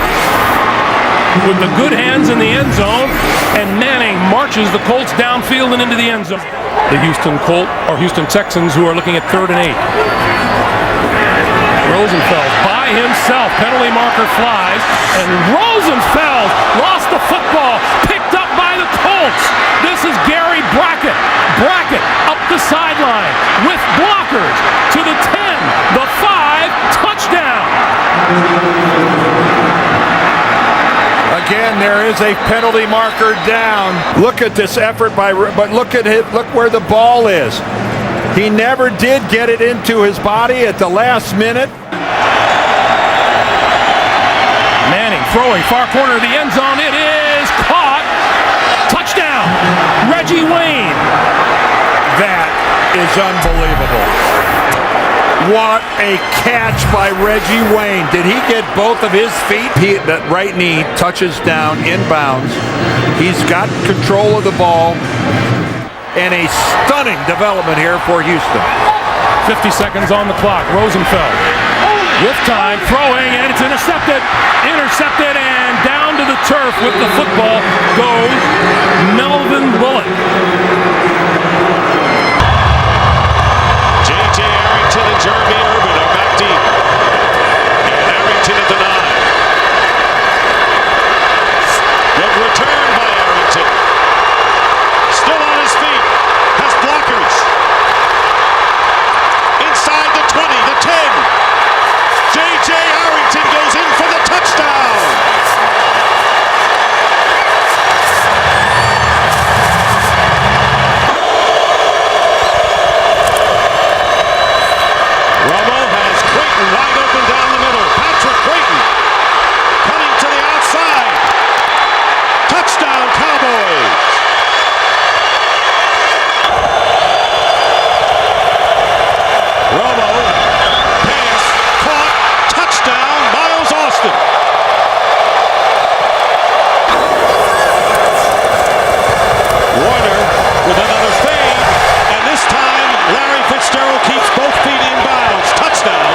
with the good hands in the end zone, and Manning marches the Colts downfield and into the end zone. The Houston Texans, who are looking at 3rd and 8. Rosenfeld by himself, penalty marker flies, and Rosenfeld lost the football, picked up by the Colts. This is Gary Brackett. Brackett up the sideline with blockers to the 10, the 5, touchdown. Again, there is a penalty marker down. Look at this effort but look at it, look where the ball is. He never did get it into his body at the last minute. Manning throwing far corner of the end zone. It is caught. Touchdown. Reggie Wayne. That is unbelievable. What a catch by Reggie Wayne. Did he get both of his feet? That right knee touches down inbounds. He's got control of the ball. And a stunning development here for Houston. 50 seconds on the clock. Rosenfeld with time, throwing, and it's intercepted. Intercepted, and down to the turf with the football goes Melvin Bullock. J.J. Arrington and Jeremy Urban are back deep. And Arrington at the 9. Good return by Arrington. Still on his feet. Has blockers. Inside the 20, the 10. J.J. Arrington goes in for the touchdown. Romo has Creighton wide open down the middle. Patrick Creighton cutting to the outside. Touchdown, Cowboys. Romo, pass, caught, touchdown, Miles Austin. Warner with another fade, and this time Larry Fitzgerald keeps both feet in bounds. Touchdown.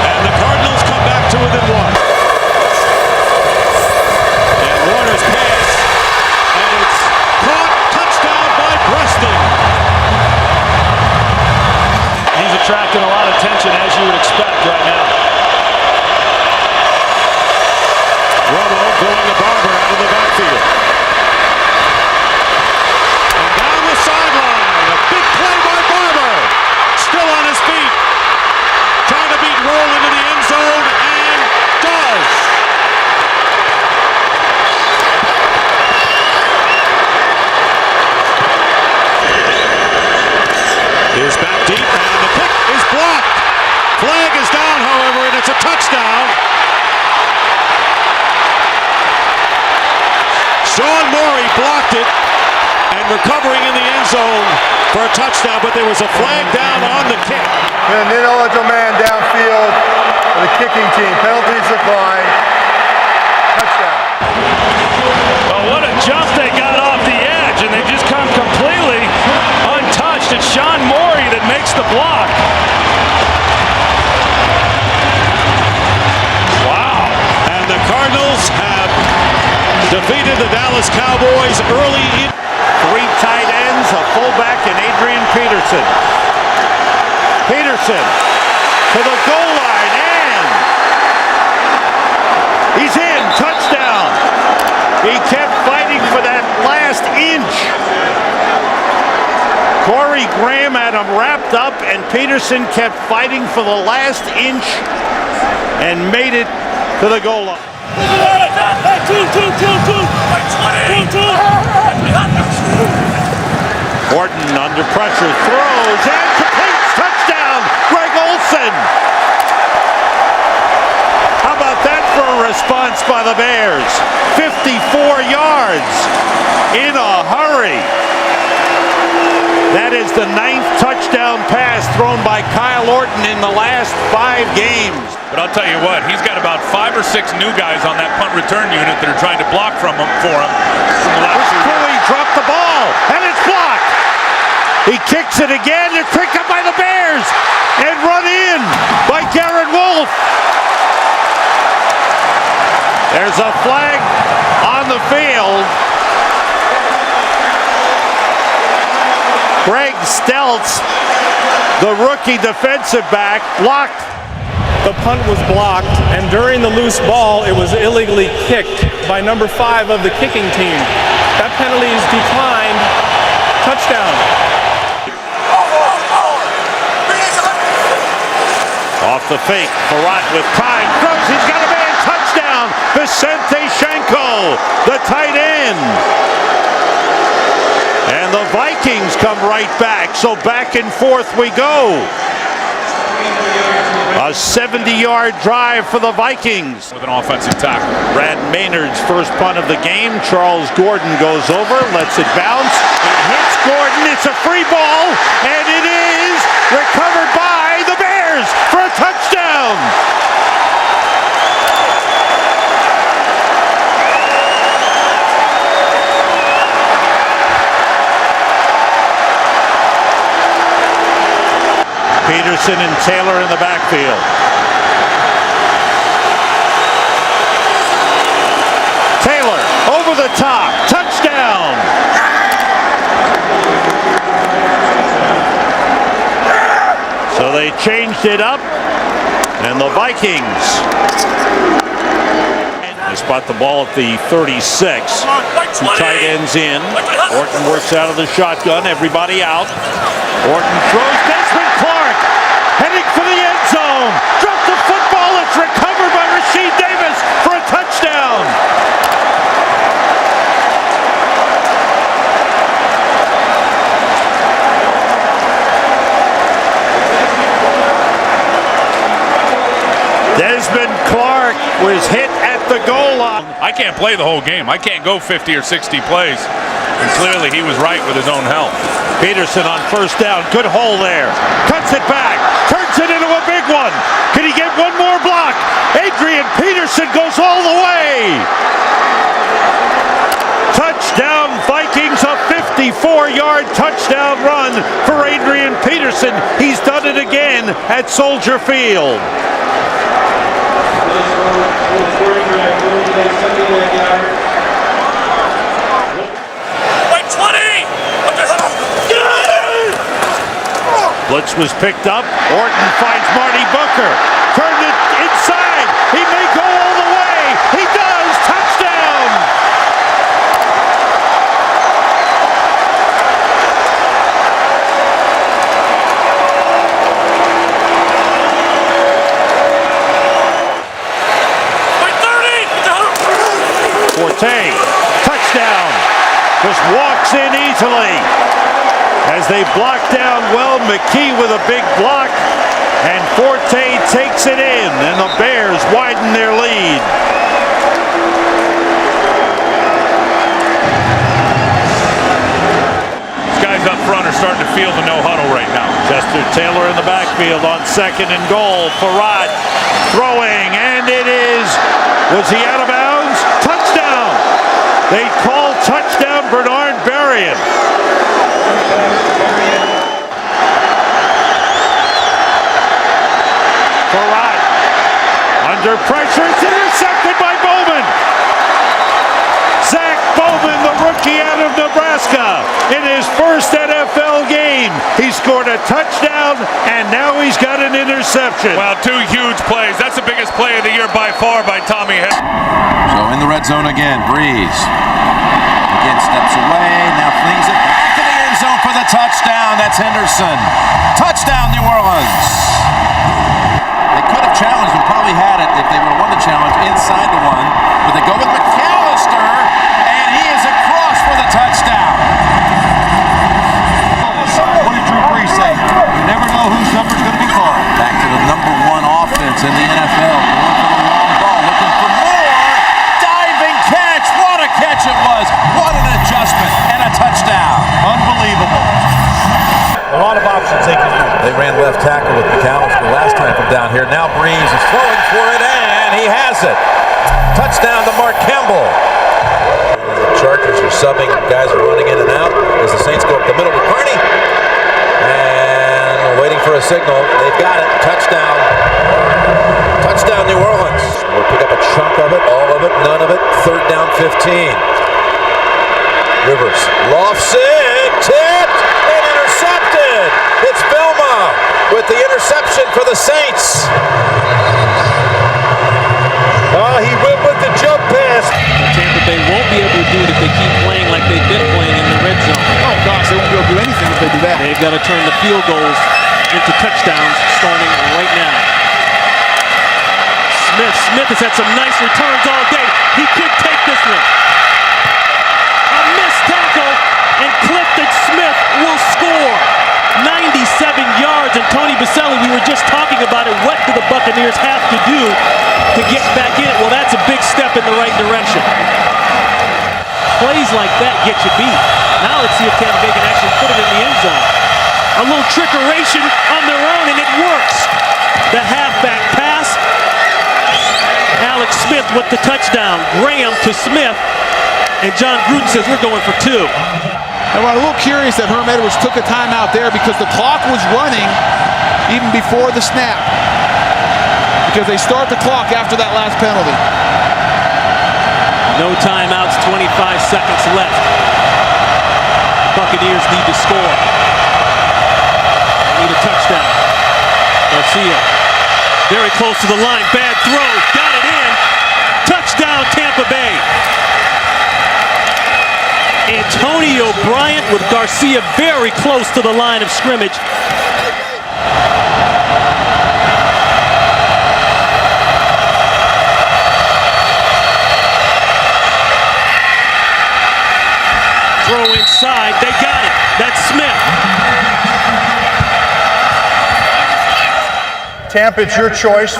And the Cardinals come back to within 1. And Warner's pass, and it's caught, touchdown by Preston. He's attracting a lot of attention, as you would expect right now. Romo going to Barber out He blocked it and recovering in the end zone for a touchdown, but there was a flag down on the kick. An ineligible man downfield for the kicking team. Penalties decline. Touchdown. Well, what a jump they got off the edge, and they just come completely untouched. It's Sean Morey that makes the block. Wow. And the Cardinals have defeated the Dallas Cowboys early in. Three tight ends, a fullback, and Adrian Peterson. Peterson to the goal line, and he's in. Touchdown. He kept fighting for that last inch. Corey Graham had him wrapped up, and Peterson kept fighting for the last inch and made it to the goal line. Horton under pressure, throws, and completes. Touchdown, Greg Olsen. How about that for a response by the Bears? 54 yards in a hurry. That is the 9th touchdown pass thrown by Kyle Orton in the last 5 games. But I'll tell you what, he's got about 5 or 6 new guys on that punt return unit that are trying to block for him. Cooley dropped the ball, and it's blocked. He kicks it again. It's picked up by the Bears and run in by Garrett Wolf. There's a flag on the field. Greg Stelz, the rookie defensive back, blocked. The punt was blocked, and during the loose ball, it was illegally kicked by number 5 of the kicking team. That penalty is declined. Touchdown. Off the fake, Farrat with time, throws, he's got a man, touchdown, Vicente Shenko, the tight end. And the Vikings come right back, so back and forth we go. A 70-yard drive for the Vikings. With an offensive tackle. Brad Maynard's first punt of the game. Charles Gordon goes over, lets it bounce. It hits Gordon, it's a free ball, and it is recovered by the Bears for a touchdown. Peterson and Taylor in the backfield. Taylor over the top, touchdown. So they changed it up, and the Vikings they spot the ball at the 36. 2 tight ends in. Orton works out of the shotgun, everybody out. Orton throws, Desmond Clark heading for the end zone. Dropped the football, it's recovered by Rasheed Davis for a touchdown. Desmond Clark was hit at the goal line. I can't play the whole game. I can't go 50 or 60 plays. And clearly he was right with his own health. Peterson on first down. Good hole there. Cuts it back. Turns it into a big one. Can he get one more block? Adrian Peterson goes all the way. Touchdown Vikings, a 54-yard touchdown run for Adrian Peterson. He's done it again at Soldier Field. Blitz was picked up. Orton finds Marty Booker. Turned it inside. He may go all the way. He does. Touchdown. Forte. Touchdown. Just walks in easily. As they block down well, McKee with a big block, and Forte takes it in, and the Bears widen their lead. field to no huddle right now. Chester Taylor in the backfield on 2nd and goal. Farad throwing, and it is, was he out of bounds? Touchdown! They call touchdown Bernard Berrien. Farad under pressure, it's intercepted by Bowman. Zach Bowman, the rookie out of Nebraska, in his first NFL game. He scored a touchdown, and now he's got an interception. Well, 2 huge plays. That's the biggest play of the year by far by Tommy Henry. So in the red zone again, Breeze. Again steps away, now flings it back to the end zone for the touchdown. That's Henderson. Touchdown, New Orleans. They could have challenged and probably had it if they would have won the challenge inside the one, but they go with McAllister, and he is across for the touchdown. What did Drew Brees say? You never know whose number's going to be called. Back to the #1 offense in the NFL. Going for the long ball, looking for more. Diving catch. What a catch it was. What an adjustment and a touchdown. Unbelievable. A lot of options they can use. They ran left tackle with McAllister last time from down here. Now Breeze is throwing for it, and he has it. Touchdown to Mark Campbell. The Chargers are subbing. Guys are running in and out as the Saints go up the middle with Carney. And we're waiting for a signal. They've got it. Touchdown. Touchdown, New Orleans. We'll pick up a chunk of it, all of it, none of it. 3rd down, 15. Rivers lofts it, tipped, and intercepted. It's Vilma with the interception for the Saints. He went with the jump pass. Tampa Bay won't be able to do it if they keep playing like they've been playing in the red zone. Oh, gosh, they won't be able to do anything if they do that. They've got to turn the field goals into touchdowns starting right now. Smith has had some nice returns all day. He could take this one. A missed tackle, and Clifton Smith will score. 97 yards, and Tony Baselli, we were just talking about it. What do the Buccaneers have to do to get back in it? Well, that's a big step in the right direction. Plays like that get you beat. Now let's see if Tampa Bay can actually put it in the end zone. A little trickeration on their own, and it works. The halfback pass. Alex Smith with the touchdown. Graham to Smith, and John Gruden says we're going for 2. And I'm a little curious that Herm Edwards took a timeout there because the clock was running even before the snap. Because they start the clock after that last penalty. No timeouts, 25 seconds left. Buccaneers need to score. Need a touchdown. Garcia, very close to the line. Bad throw, got it in. Touchdown, Tampa Bay. Antonio Bryant with Garcia very close to the line of scrimmage. Throw inside, they got it. That's Smith. Tampa, it's your choice.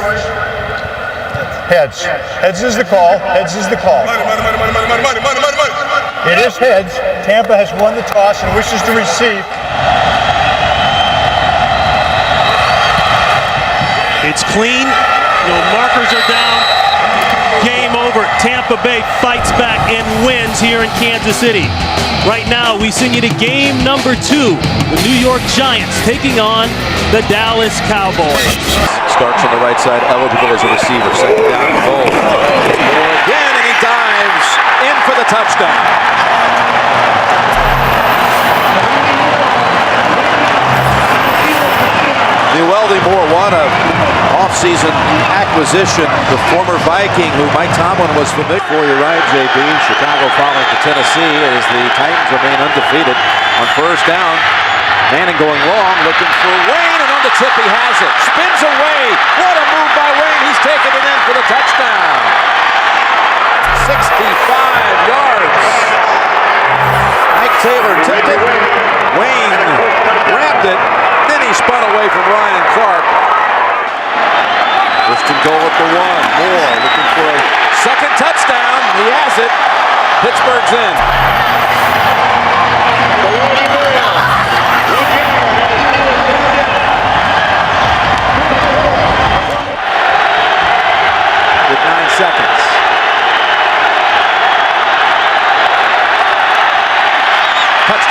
Heads. Heads is the call. Heads is the call. It is heads. Tampa has won the toss and wishes to receive. It's clean. No markers are down. Game over. Tampa Bay fights back and wins here in Kansas City. Right now, we send you to game number 2. The New York Giants taking on the Dallas Cowboys. Starts on the right side, eligible as a receiver. 2nd down and goal. Moore again, and he dives in for the touchdown. Neweldy Moore, what a offseason acquisition. The former Viking who Mike Tomlin was familiar for. You're right, JB. Chicago falling to Tennessee as the Titans remain undefeated on 1st down. Manning going long, looking for Wayne, and on the tip he has it. Spins away. What a move by Wayne. He's taking it in for the touchdown. 65 yards. Mike Taylor tipped it. Wayne grabbed it. Then he spun away from Ryan Clark. First and goal at the 1. Moore looking for a 2nd touchdown. He has it. Pittsburgh's in.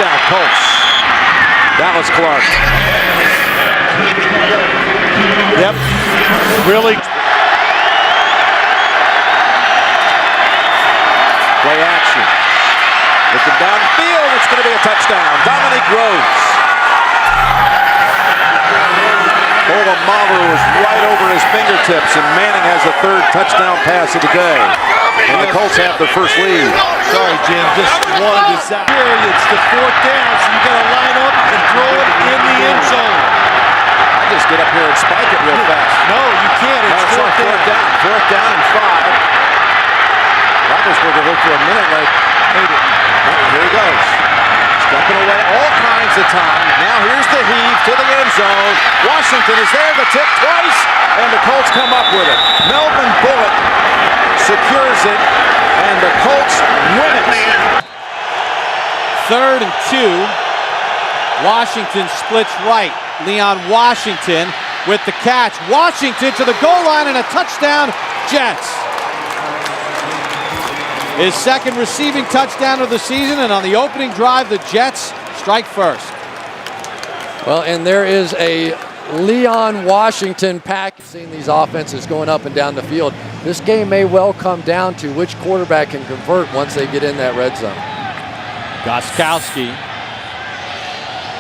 touchdown, Colts. Dallas Clark. Yep. Really. Play action. Looking downfield, it's going to be a touchdown. Dominique Rhodes. Polamalu was right over his fingertips, and Manning has the third touchdown pass of the day. And the Colts have their first lead. Sorry, Jim. Just wanted to say. It's the fourth down, so you got to line up and throw it in the end zone. I just get up here and spike it real fast. No, you can't. It's fourth down. Fourth down and 5. Roethlisberger looked for a minute like, here he goes. Stepping away all kinds of time. Now here's the heave to the end zone. Washington is there to tip twice, and the Colts come up with it. Melvin Bullock secures it, and the Colts win it. 3rd and 2. Washington splits right. Leon Washington with the catch. Washington to the goal line and a touchdown, Jets. His second receiving touchdown of the season, and on the opening drive, the Jets strike first. Well, and there is a Leon Washington pack. Seeing these offenses going up and down the field, this game may well come down to which quarterback can convert once they get in that red zone. Gostkowski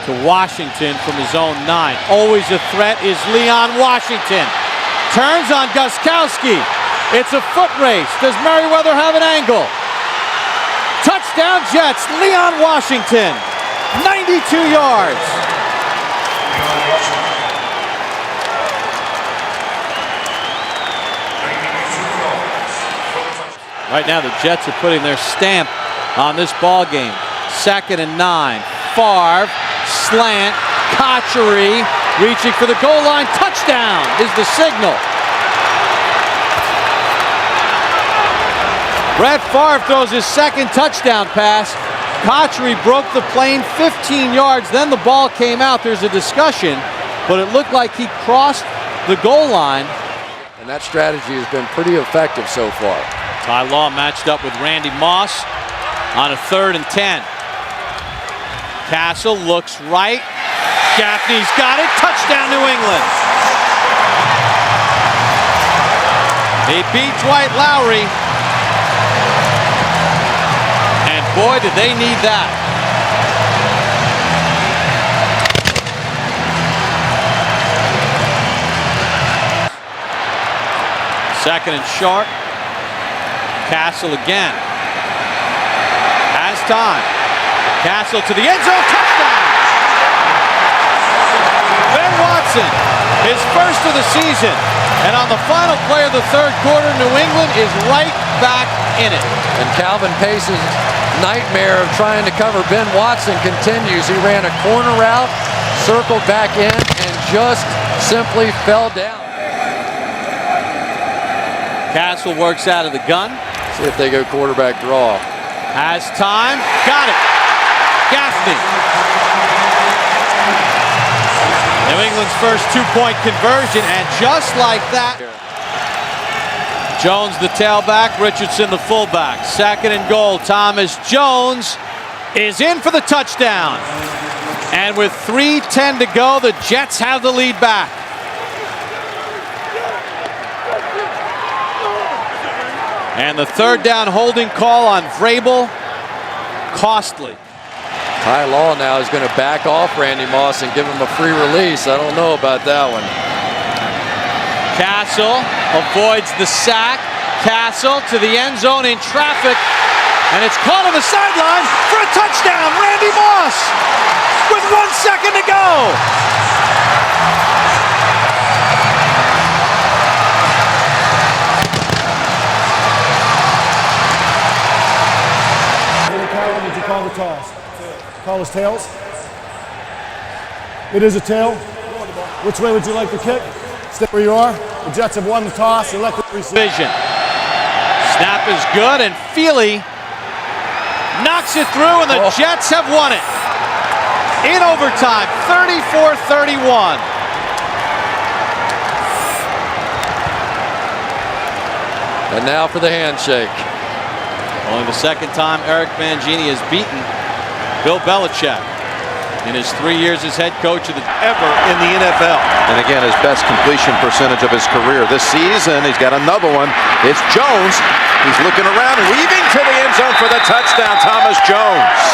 to Washington from his own 9. Always a threat is Leon Washington. Turns on Gostkowski. It's a foot race. Does Merriweather have an angle? Touchdown Jets, Leon Washington, 92 yards. Right now the Jets are putting their stamp on this ball game. 2nd and 9. Favre, slant, Cotchery, reaching for the goal line. Touchdown is the signal. Brett Favre throws his second touchdown pass. Cotchery broke the plane 15 yards. Then the ball came out. There's a discussion, but it looked like he crossed the goal line. And that strategy has been pretty effective so far. Ty Law matched up with Randy Moss on a 3rd and 10. Castle looks right. Gaffney's got it. Touchdown, New England. He beat Dwight Lowry. And boy, did they need that. Second and short. Castle again. Has time. Castle to the end zone. Touchdown! Ben Watson, his first of the season. And on the final play of the 3rd quarter, New England is right back in it. And Calvin Pace's nightmare of trying to cover Ben Watson continues. He ran a corner route, circled back in, and just simply fell down. Castle works out of the gun. See if they go quarterback draw. Has time. Got it. Gaffney. New England's first 2-point conversion, and just like that, Jones the tailback, Richardson the fullback. 2nd and goal. Thomas Jones is in for the touchdown. And with 3:10 to go, the Jets have the lead back. And the 3rd down holding call on Vrabel, costly. Ty Law now is going to back off Randy Moss and give him a free release. I don't know about that one. Castle avoids the sack. Castle to the end zone in traffic. And it's caught on the sideline for a touchdown. Randy Moss with 1 second to go. Did you call the toss? Call us tails? It is a tail. Which way would you like to kick? Stay where you are. The Jets have won the toss and let the receiver. Snap is good, and Feely knocks it through, and the Jets have won it. In overtime, 34-31. And now for the handshake. Only the 2nd time Eric Mangini has beaten Bill Belichick, in his 3 years as head coach of the ever in the NFL. And again, his best completion percentage of his career this season. He's got another one. It's Jones. He's looking around, weaving to the end zone for the touchdown. Thomas Jones.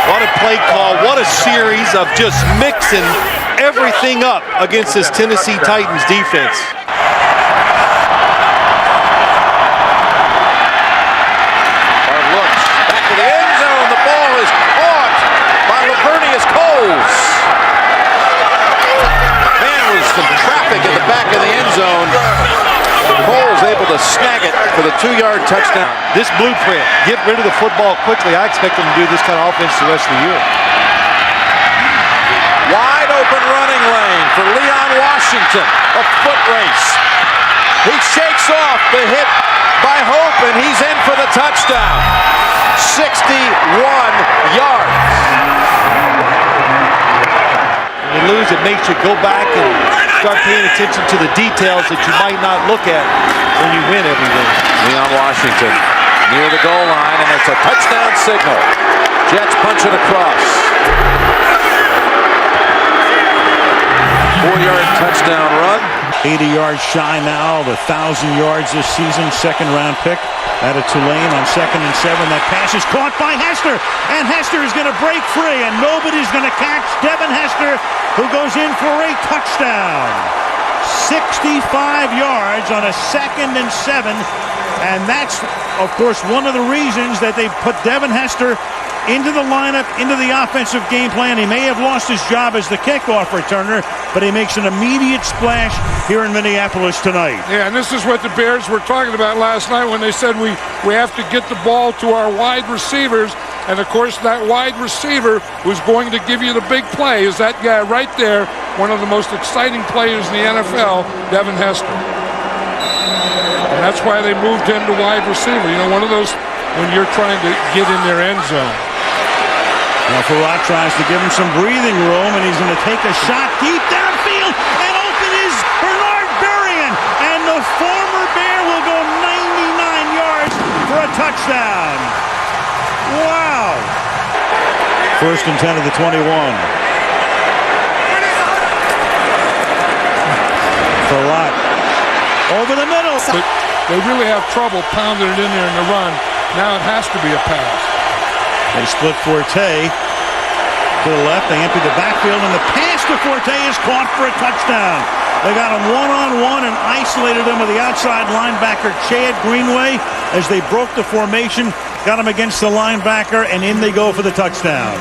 What a play call. What a series of just mixing everything up against this Tennessee Titans defense. Our looks back to the end zone. The ball is caught by Lavernius Coles. Man, was some traffic in the back of the end zone. Coles able to snag it for the 2-yard touchdown. This blueprint, get rid of the football quickly. I expect them to do this kind of offense the rest of the year. Wide open running lane for Leon Washington. A foot race. He shakes off the hit by Hope, and he's in for the touchdown. 61 yards. When you lose, it makes you go back and start paying attention to the details that you might not look at when you win every game. Leon Washington near the goal line, and it's a touchdown signal. Jets punch it across. 4-yard touchdown run. 80 yards shy now of 1,000 yards this season. Second-round pick out of Tulane on 2nd and 7. That pass is caught by Hester, and Hester is going to break free, and nobody's going to catch Devin Hester, who goes in for a touchdown. 65 yards on a 2nd and 7, and that's, of course, one of the reasons that they put Devin Hester into the lineup, into the offensive game plan. He may have lost his job as the kickoff returner, but he makes an immediate splash here in Minneapolis tonight. Yeah, and this is what the Bears were talking about last night when they said we have to get the ball to our wide receivers. And, of course, that wide receiver who's going to give you the big play is that guy right there, one of the most exciting players in the NFL, Devin Hester. And that's why they moved him to wide receiver. You know, one of those when you're trying to get in their end zone. Now Farad tries to give him some breathing room, and he's going to take a shot deep downfield, and open is Bernard Berrien, and the former Bear will go 99 yards for a touchdown. Wow. 1st and 10 of the 21. Farad over the middle. But they really have trouble pounding it in there in the run. Now it has to be a pass. They split Forte to the left. They empty the backfield, and the pass to Forte is caught for a touchdown. They got him one-on-one and isolated him with the outside linebacker, Chad Greenway, as they broke the formation, got him against the linebacker, and in they go for the touchdown.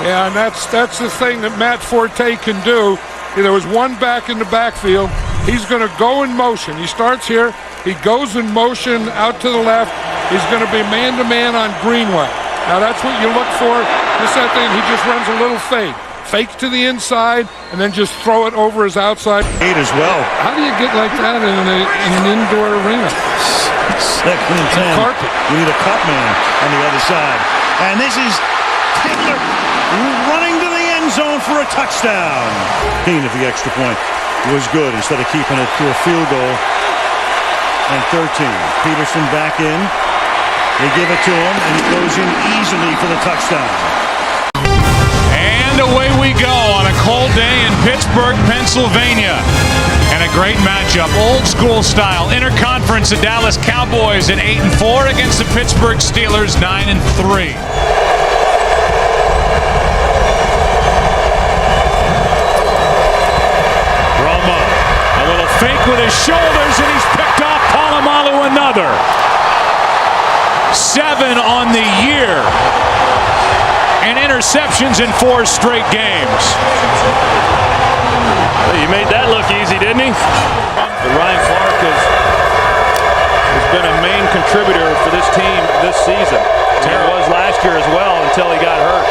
Yeah, and that's the thing that Matt Forte can do. There was one back in the backfield. He's going to go in motion. He starts here. He goes in motion out to the left. He's going to be man-to-man on Greenway. Now that's what you look for. Just that thing, he just runs a little fake. Fake to the inside, and then just throw it over his outside. 8 as well. How do you get like that in an indoor arena? 2nd and 10. Carpet. You need a cut man on the other side. And this is Taylor running to the end zone for a touchdown. 15 of the extra point was good instead of keeping it to a field goal. And 13. Peterson back in. They give it to him, and he goes in easily for the touchdown. And away we go on a cold day in Pittsburgh, Pennsylvania. And a great matchup, old school style. Interconference, the Dallas Cowboys at 8-4 against the Pittsburgh Steelers 9-3. Romo, a little fake with his shoulders, and he's picked off Polamalu another. 7 on the year. And interceptions in 4 straight games. Well, he made that look easy, didn't he? But Ryan Clark has been a main contributor for this team this season. He was last year as well until he got hurt.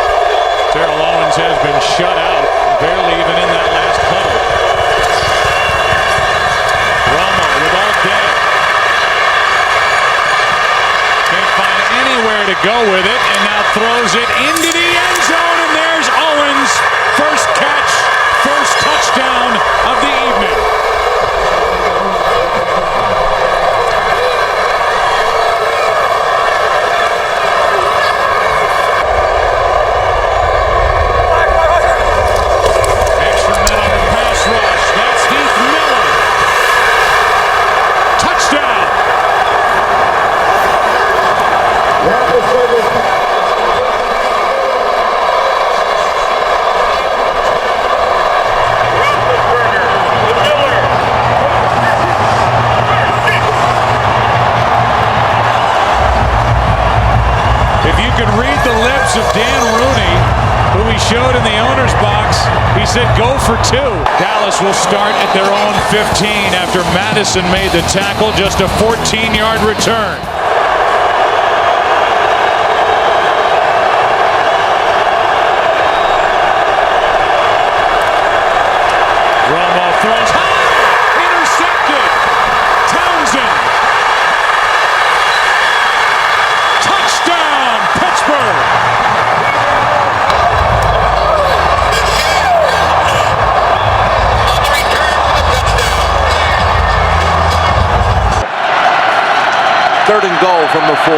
Terrell Owens has been shut out, barely even in that last huddle. Romo with all day. Can't find anywhere to go with it, and now throws it into the end zone, and there's Owens. First catch, first touchdown of the evening. words of Dan Rooney, who he showed in the owner's box. He said, go for 2. Dallas will start at their own 15 after Madison made the tackle. Just a 14-yard return. Romo throws high, intercepted. Townsend. Touchdown, Pittsburgh. Third and goal from the 4.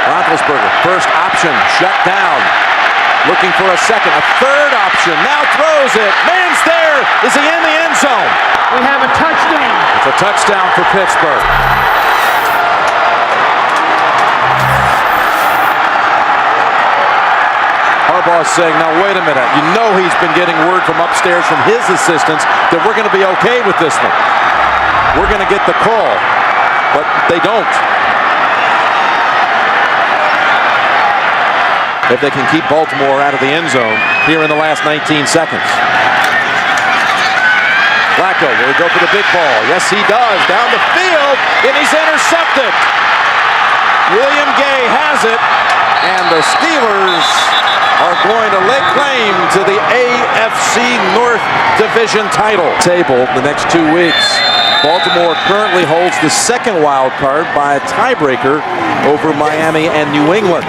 Roethlisberger, first option, shut down. Looking for a second, a third option, now throws it. Man's there. Is he in the end zone? We have a touchdown. It's a touchdown for Pittsburgh. Harbaugh's saying, now wait a minute. You know he's been getting word from upstairs from his assistants that we're going to be okay with this one. We're going to get the call, but they don't. If they can keep Baltimore out of the end zone here in the last 19 seconds. Flacco, will he go for the big ball? Yes, he does. Down the field, and he's intercepted. William Gay has it, and the Steelers are going to lay claim to the AFC North Division title. Table the next 2 weeks. Baltimore currently holds the second wild card by a tiebreaker over Miami and New England.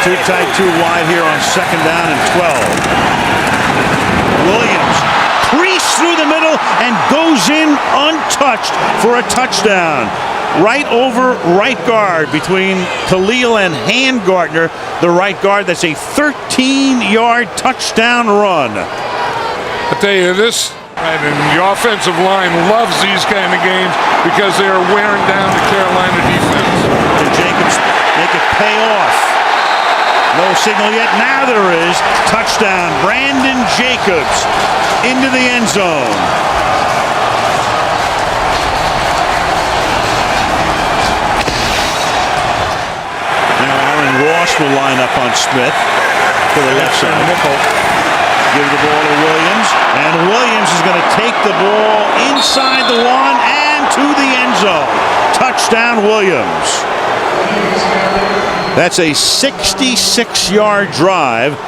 Too tight, too wide here on second down and 12. Williams creased through the middle and goes in untouched for a touchdown. Right over right guard between Khalil and Handgartner, the right guard. That's a 13-yard touchdown run. I tell you this, right, and the offensive line loves these kind of games because they are wearing down the Carolina defense. Can Jacobs make it pay off? No signal yet. Now there is. Touchdown. Brandon Jacobs into the end zone. Now Aaron Ross will line up on Smith to the left side. Give the ball to Williams. And Williams is going to take the ball inside the 1 and to the end zone. Touchdown, Williams. That's a 66-yard drive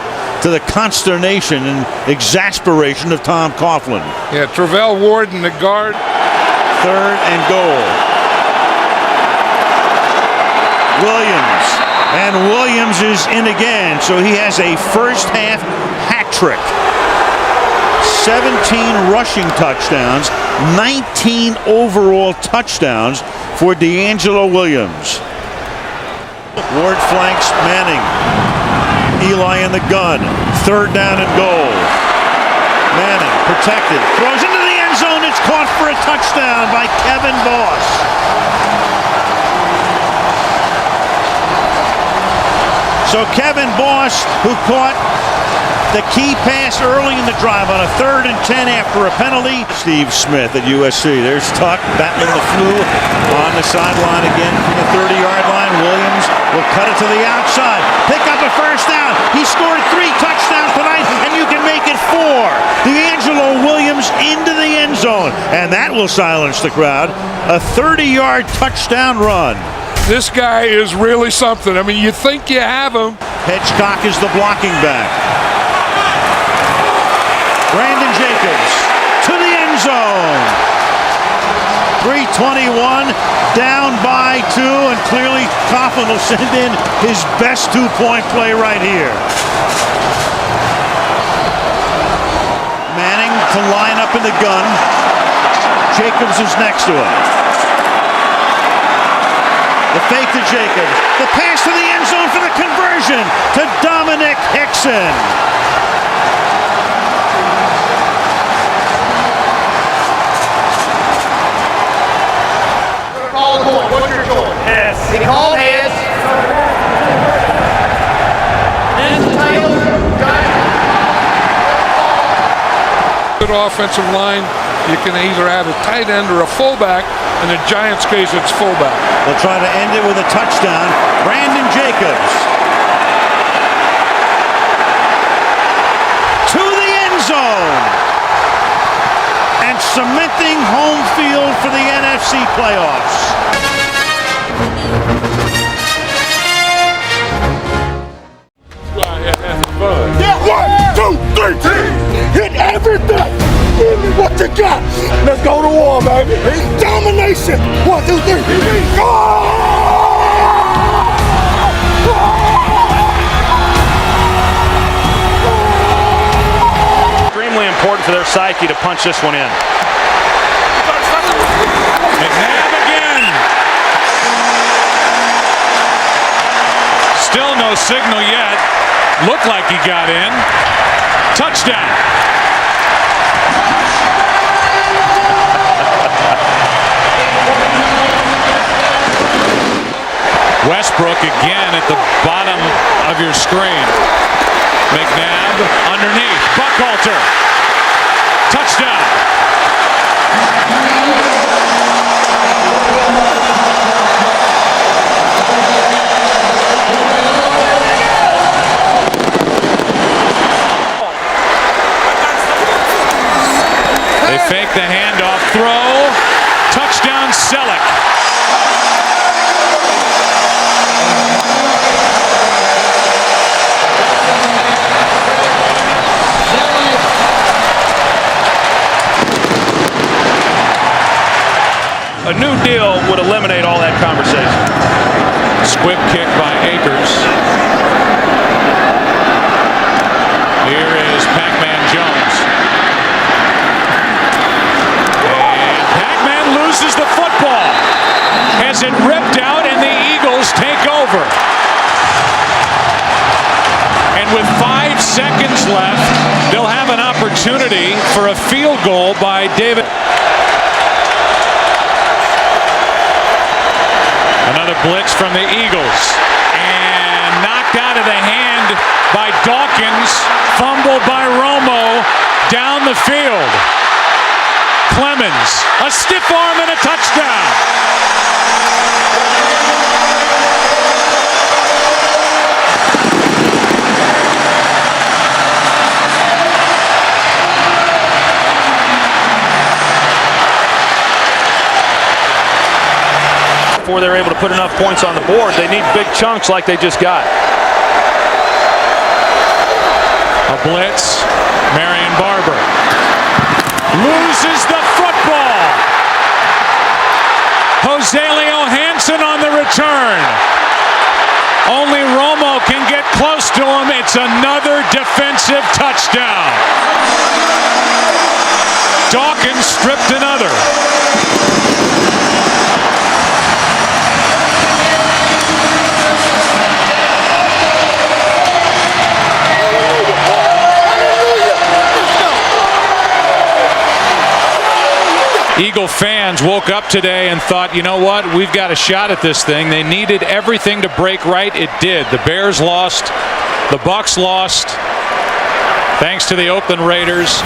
to the consternation and exasperation of Tom Coughlin. Yeah, Travell Ward in the guard. Third and goal. Williams. And Williams is in again, so he has a first-half hat trick. 17 rushing touchdowns, 19 overall touchdowns for D'Angelo Williams. Ward flanks Manning. Eli in the gun. Third down and goal. Manning protected. Throws into the end zone. It's caught for a touchdown by Kevin Boss. So Kevin Boss, who caught the key pass early in the drive on a 3rd and 10 after a penalty. Steve Smith at USC. There's Tuck battling the flu on the sideline again from the 30-yard line. Williams will cut it to the outside. Pick up a first down. He scored 3 touchdowns tonight, and you can make it 4. D'Angelo Williams into the end zone, and that will silence the crowd. A 30-yard touchdown run. This guy is really something. I mean, you think you have him. Hedgecock is the blocking back. Brandon Jacobs to the end zone. 3:21, down by 2, and clearly Coughlin will send in his best 2-point play right here. Manning to line up in the gun. Jacobs is next to him. The fake to Jacobs. The pass to the end zone for the conversion to Dominic Hickson. What's your goal? Yes. He called heads. Good offensive line. you can either add a tight end or a fullback. In the Giants' case, it's fullback. They'll try to end it with a touchdown. Brandon Jacobs to the end zone and cementing home field for the NFC playoffs. Yeah, 1, 2, 3, hit everything. Give me what you got. Let's go to war, baby. Domination. 1, 2, 3. Go! Extremely important for their psyche to punch this one in. McNabb again. Still no signal yet. Looked like he got in. Touchdown. Westbrook again at the bottom of your screen. McNabb underneath. Buckhalter. Touchdown. They fake the handoff throw. Touchdown Selleck. A new deal would eliminate all that conversation. Squib kick by Akers. Here is Pac-Man Jones. And Pac-Man loses the football. Has it ripped out and the Eagles take over. And with 5 seconds left, they'll have an opportunity for a field goal by David. Another blitz from the Eagles. And knocked out of the hand by Dawkins. Fumbled by Romo down the field. Clemens, a stiff arm and a touchdown. Before they're able to put enough points on the board, they need big chunks like they just got. A blitz. Marion Barber loses the football. Jose Leo Hansen on the return. Only Romo can get close to him. It's another defensive touchdown. Dawkins stripped another. Eagle fans woke up today and thought, you know what, we've got a shot at this thing. They needed everything to break right. It did. The Bears lost. The Bucs lost. Thanks to the Oakland Raiders.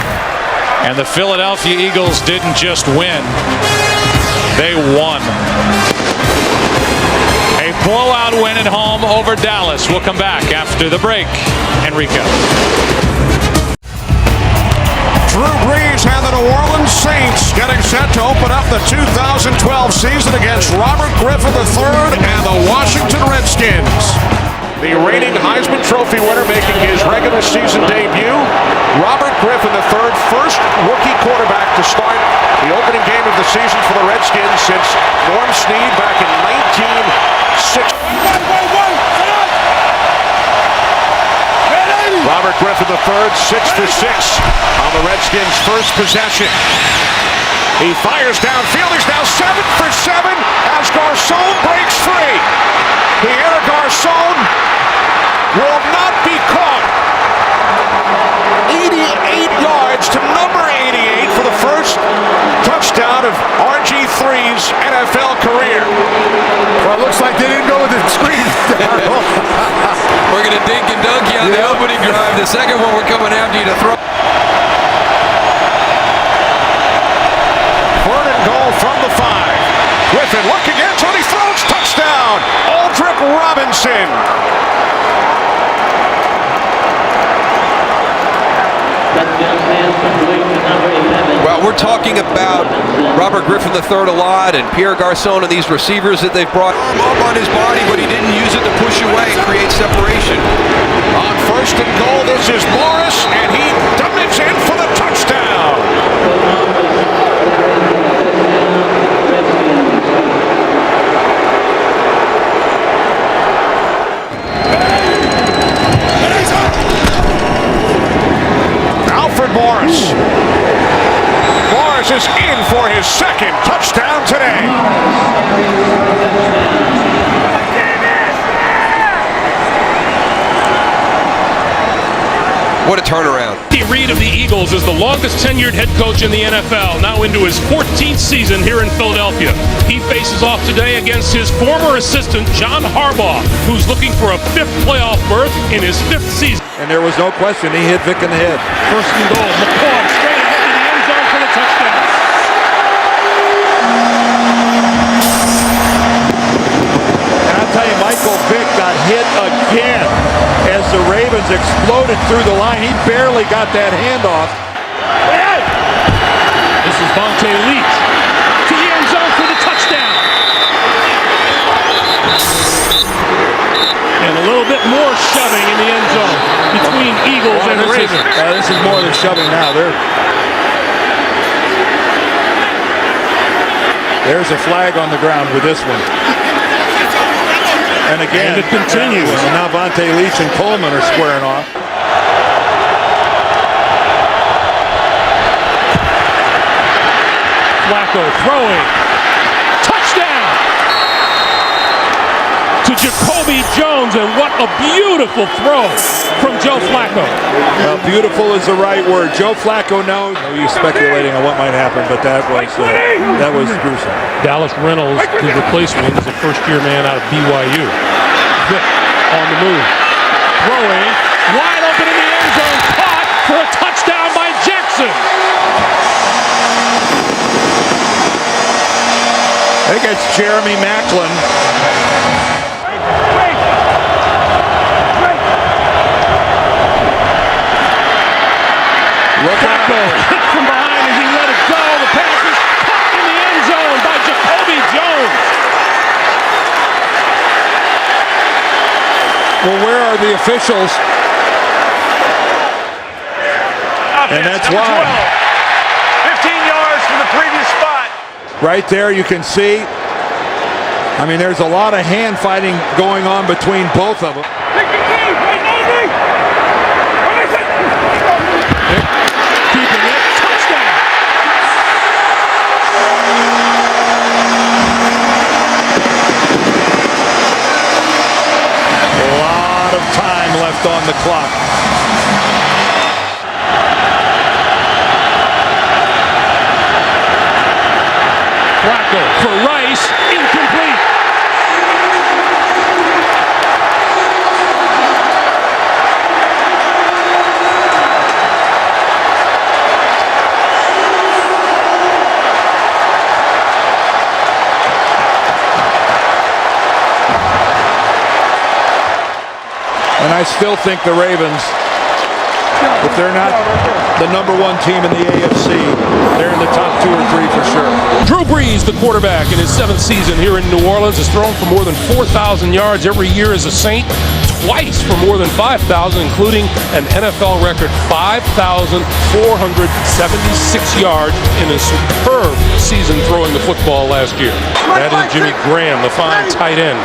And the Philadelphia Eagles didn't just win. They won. A blowout win at home over Dallas. We'll come back after the break and recap. Drew Brees and the New Orleans Saints getting set to open up the 2012 season against Robert Griffin III and the Washington Redskins. The reigning Heisman Trophy winner making his regular season debut. Robert Griffin III, first rookie quarterback to start the opening game of the season for the Redskins since Norm Snead back in 1960. Robert Griffin III, 6 for 6 on the Redskins' first possession. He fires downfield. He's now 7 for 7 as Garcon breaks free. Pierre Garcon will not be caught. 88 yards to number 88 for the first touchdown of RG3's NFL career. Well, it looks like they didn't go with the screen. We're going to dink and dunk you on the opening drive. The second one, we're coming after you to throw. Robinson looking in, Tony throws, touchdown! Aldrick Robinson. Well, we're talking about Robert Griffin III a lot and Pierre Garçon and these receivers that they've brought up on his body, but he didn't use it to push away and create separation. On first and goal, this is Morris, and he dives in for the touchdown. Alfred Morris. Morris is in for his second touchdown today. What a turnaround. Andy Reid of the Eagles is the longest tenured head coach in the NFL, now into his 14th season here in Philadelphia. He faces off today against his former assistant, John Harbaugh, who's looking for a 5th playoff berth in his 5th season. And there was no question, he hit Vic in the head. First and goal, McCoy straight ahead to the end zone for the touchdown. And I'll tell you, Michael Vick got hit again as the Ravens exploded through the line. He barely got that handoff. This is Vontae Leach to the end zone for the touchdown. And a little bit more shoving in the end zone between Eagles and Ravens. This is more than shoving now. There's a flag on the ground with this one. And again, and it continues. And now Vontae Leach and Coleman are squaring off. Flacco throwing. Touchdown to Jacoby Jones, and what a beautiful throw from Joe Flacco. Well, beautiful is the right word. Joe Flacco knows. He's speculating on what might happen, but that was gruesome. Dallas Reynolds, his replacement, is a first-year man out of BYU. Vick on the move. Throwing. Wide open in the end zone. Caught for a touchdown by Jackson. I think it's Jeremy Maclin. Flacco hit from behind as he let it go. The pass is caught in the end zone by Jacoby Jones. Well, where are the officials? And that's why. 15 yards from the previous spot. Right there, you can see. I mean, there's a lot of hand fighting going on between both of them. Keeping it. Touchdown. A lot of time left on the clock. Flacco for Rice, incomplete. And I still think the Ravens, if they're not the #1 team in the AFC, they're in the top 2 or 3 for sure. Drew Brees, the quarterback in his 7th season here in New Orleans, has thrown for more than 4,000 yards every year as a Saint, twice for more than 5,000, including an NFL record 5,476 yards in a superb season throwing the football last year. That is Jimmy Graham, the fine tight end.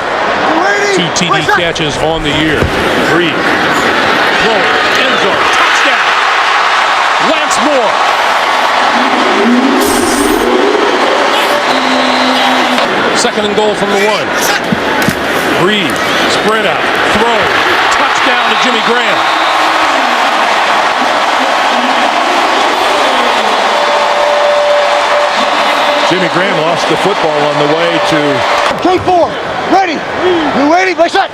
2 TD catches on the year. Brees, throw, end zone, touchdown. Lance Moore. Second and goal from the 1. Brees, spread out, throw, touchdown to Jimmy Graham. Jimmy Graham lost the football on the way to... K4, ready. You ready? Play shot.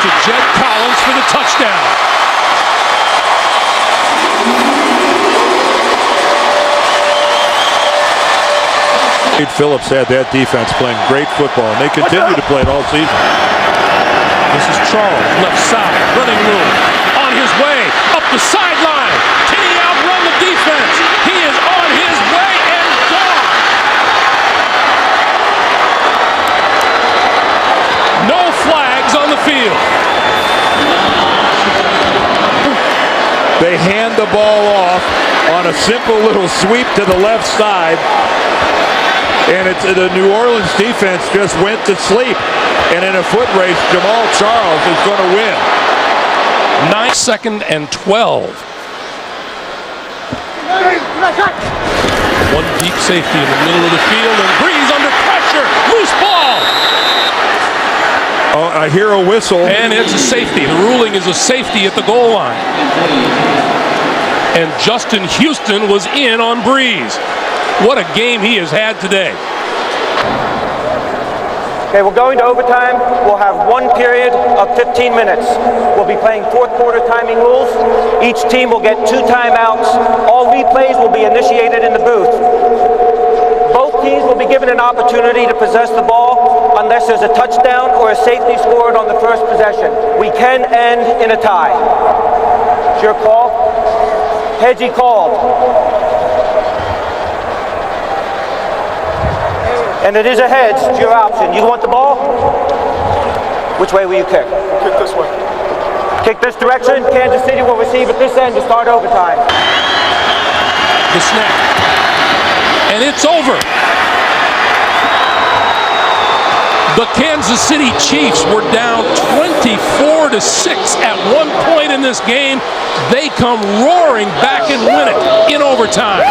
To Jed Collins for the touchdown. Wade Phillips had that defense playing great football, and they continue to play it all season. This is Charles, left side, running room, on his way, up the sideline. Can he outrun the defense? He is on his way and gone. No flags on the field. They hand the ball off on a simple little sweep to the left side, and the New Orleans defense just went to sleep. And in a foot race, Jamal Charles is going to win. 2nd and 12. One deep safety in the middle of the field, and Breeze under pressure. Loose ball. Oh, I hear a whistle. And it's a safety. The ruling is a safety at the goal line. And Justin Houston was in on Breeze. What a game he has had today. Okay, we're going to overtime. We'll have one period of 15 minutes. We'll be playing fourth quarter timing rules. Each team will get 2 timeouts. All replays will be initiated in the booth. Both teams will be given an opportunity to possess the ball unless there's a touchdown or a safety scored on the first possession. We can end in a tie. It's your call. Heads he called. And it is a heads, it's your option. You want the ball? Which way will you kick? Kick this way. Kick this direction. Kansas City will receive at this end to start overtime. The snap. And it's over. The Kansas City Chiefs were down 24-6 at one point in this game. They come roaring back and win it in overtime.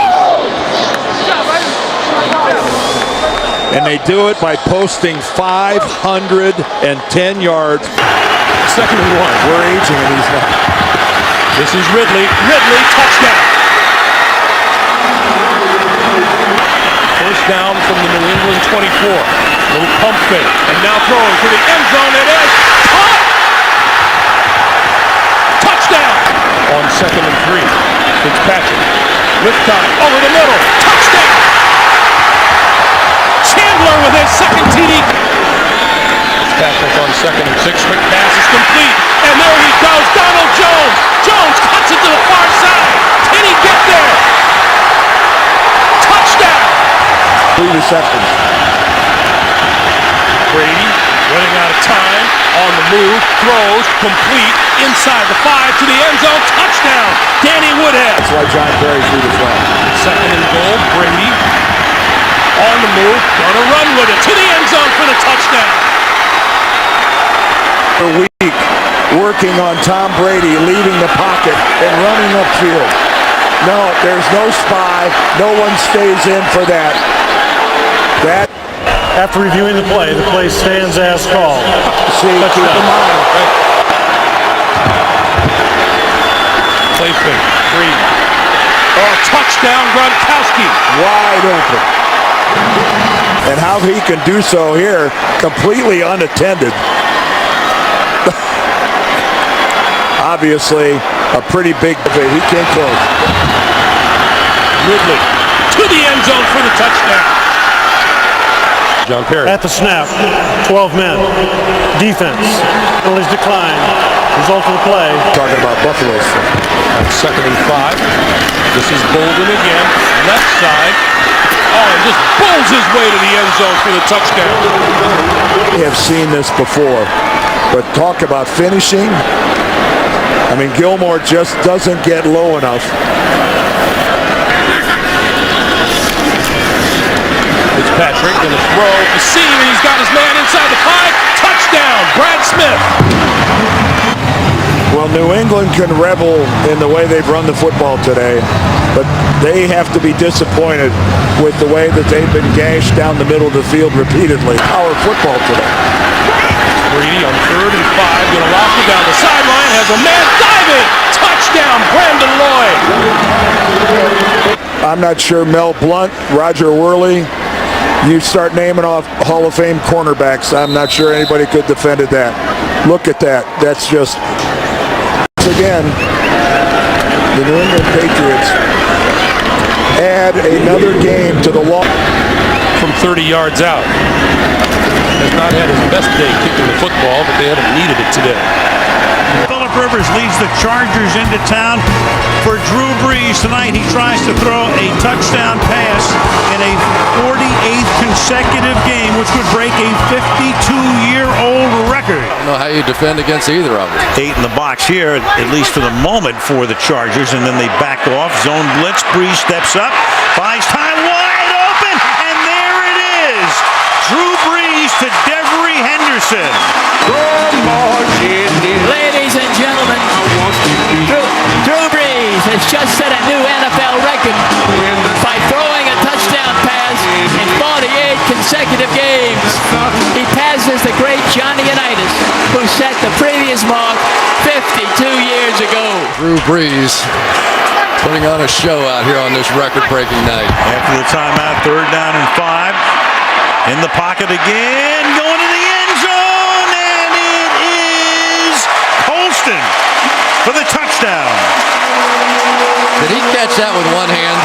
And they do it by posting 510 yards. 2nd and 1. We're aging in these now. This is Ridley. Ridley, touchdown. First down from the New England 24. Little pump fake. And now throwing to the end zone. It is caught. Touchdown. On 2nd and 3. Fitzpatrick. With time. Over the middle. Touchdown. Chandler with his second TD. Fitzpatrick on 2nd and 6. Quick pass is complete. And there he goes. Donald Jones. Jones cuts it to the far side. Can he get there? Touchdown. 3 receptions. Brady running out of time. On the move. Throws. Complete. Inside the 5 to the end zone. Touchdown. Danny Woodhead. That's why John Perry threw the flag. 2nd and goal. Brady. On the move, gonna run with it to the end zone for the touchdown. A week working on Tom Brady leaving the pocket and running upfield. No, there's no spy. No one stays in for that. After reviewing the play stands as called. See, keep in mind. Play fake. Brady. Oh, touchdown, Gronkowski. Wide open. And how he can do so here, completely unattended. Obviously, a pretty big defeat. He came close. Ridley to the end zone for the touchdown. John Perry. At the snap, 12 men. Defense. Penalties decline. Result of the play. Talking about Buffalo's. 2nd and 5. This is Bolden again. Left side. Oh, and just bowls his way to the end zone for the touchdown. We have seen this before, but talk about finishing. I mean, Gilmore just doesn't get low enough. Fitzpatrick going to throw the seam, and he's got his man inside the 5. Touchdown, Brad Smith. Well, New England can revel in the way they've run the football today, but they have to be disappointed with the way that they've been gashed down the middle of the field repeatedly. Our football today. Brady on 3rd and 5, going to lock it down the sideline, has a man diving. Touchdown, Brandon Lloyd. I'm not sure Mel Blount, Roger Worley, you start naming off Hall of Fame cornerbacks. I'm not sure anybody could have defended that. Look at that. That's just... Again, the New England Patriots add another game to the long. from 30 yards out. Has not had his best day kicking the football, but they haven't needed it today. Phillip Rivers leads the Chargers into town for Drew Brees tonight. He tries to throw a touchdown pass in a 48th consecutive game, which would break a 52-year-old record. I don't know how you defend against either of them. 8 in the box here, at least for the moment, for the Chargers, and then they back off. Zone blitz. Brees steps up, buys time, wide open, and there it is. Drew Brees to Devery Henderson. Ladies and gentlemen, Drew Brees has just set a new NFL record by throwing a touchdown pass in 48 consecutive games. He passes the great Johnny Unitas, who set the previous mark 52 years ago. Drew Brees putting on a show out here on this record-breaking night. After the timeout, 3rd down and 5. In the pocket again, going to the end zone, and it is Colston for the touchdown. Did he catch that with one hand?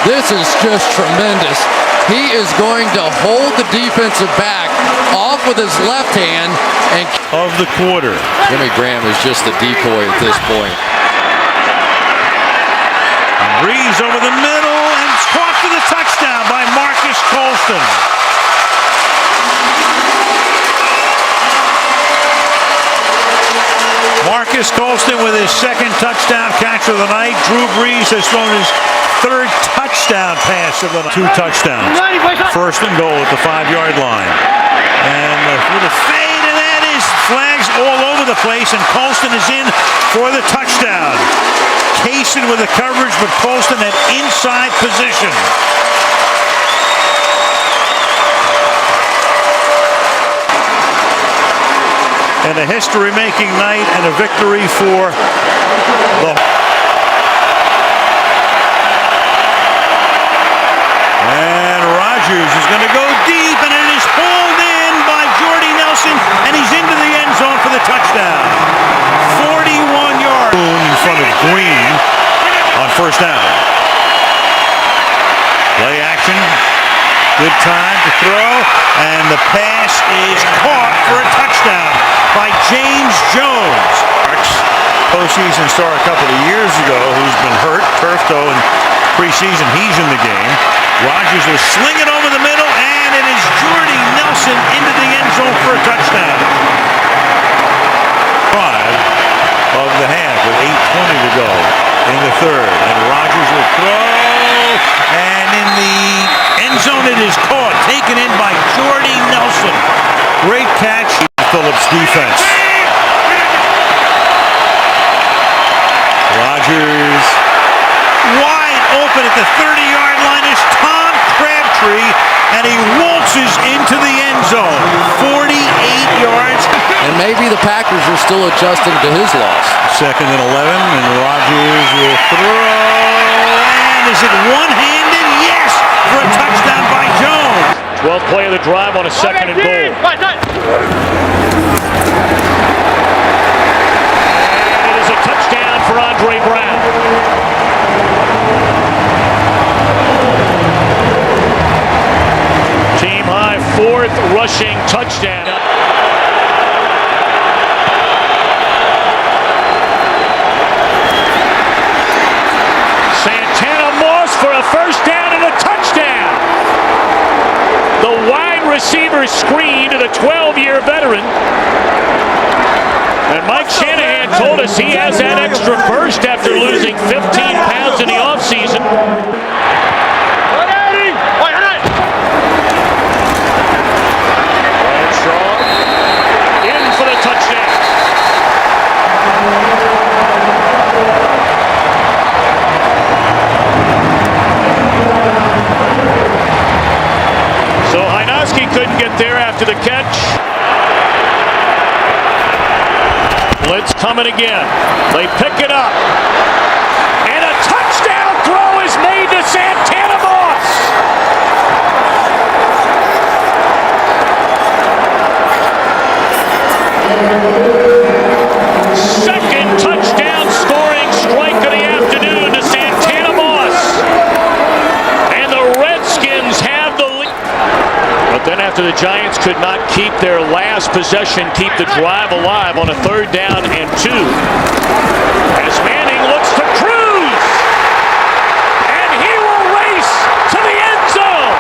This is just tremendous. He is going to hold the defensive back off with his left hand and of the quarter. Jimmy Graham is just a decoy at this point. Brees over the middle and it's caught for the touchdown by Marcus Colston. Marcus Colston with his 2nd touchdown catch of the night. Drew Brees has thrown his 3rd touchdown pass of the night. 2 touchdowns. 1st and goal at the 5-yard line. And with a fade, and that is flags all over the place, and Colston is in for the touchdown. Kaysen with the coverage, but Colston at inside position. And a history-making night and a victory for the... And Rodgers is going to go deep, and it is pulled in by Jordy Nelson, and he's into the end zone for the touchdown. 41 yards in front of Green on 1st down. Play action. Good time to throw, and the pass is caught for a touchdown by James Jones. Postseason star a couple of years ago who's been hurt, turf toe, and preseason he's in the game. Rodgers will sling it over the middle, and it is Jordy Nelson into the end zone for a touchdown. 5 of the half with 8:20 to go in the 3rd, and Rodgers will throw, and in the end zone it is caught, taken in by Jordy Nelson. Great catch, Phillips' defense. Rodgers wide open at the 30-yard line is Tom Crabtree, and he waltzes into the end zone. 48 yards. And maybe the Packers are still adjusting to his loss. 2nd and 11, and Rodgers will throw. And is it one-handed? Yes, for a touchdown by Jones. 12th play of the drive on a 2nd and goal. And it is a touchdown for Andre Brown. Team high 4th rushing touchdown. Santana Moss for a 1st down and a touchdown. The wide receiver screen to the 12-year veteran. And Mike Shanahan told us he has that extra burst after losing 15 pounds in the offseason. Bradshaw in for the touchdown. So Hajnowski couldn't get there after the catch. Blitz coming again. They pick it up. And a touchdown throw is made to Santana Moss. Second touchdown scoring strike of the afternoon to Santana Moss. And the Redskins have after the Giants could not keep their last possession, keep the drive alive on a 3rd down and 2. As Manning looks to cruise, and he will race to the end zone.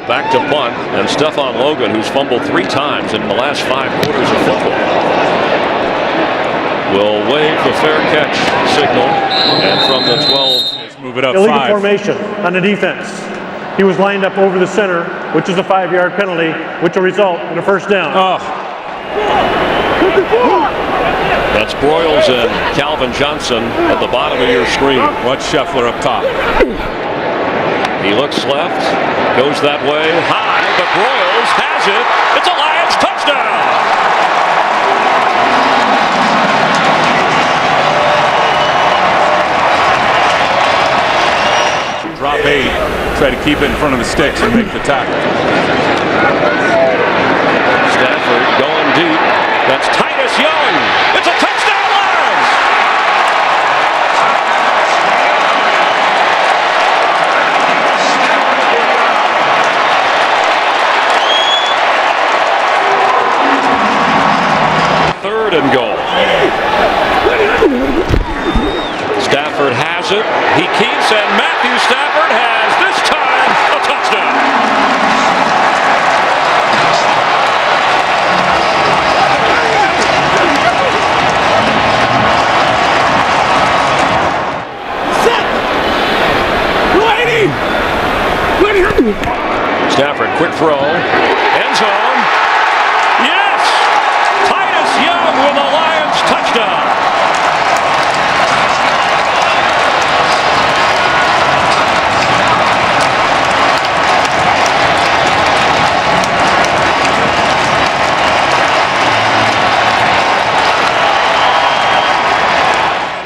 Back to punt, and Stephon Logan, who's fumbled 3 times in the last 5 quarters of football, will wave the fair catch signal, and from the 12, move it up illegal 5. Formation on the defense. He was lined up over the center, which is a 5-yard penalty, which will result in a 1st down. That's Broyles and Calvin Johnson at the bottom of your screen. Watch Scheffler up top. He looks left, goes that way, high, but Broyles has it. It's a Lions touchdown! Drop 8, try to keep it in front of the sticks and make the tackle. Stafford going deep. That's Titus Young. It's a touchdown, Lions! Third and goal. Stafford has it. He keeps, and Matthew Stafford has, this time, a touchdown. Stafford, quick throw. End zone. Yes! Titus Young with a Lions touchdown.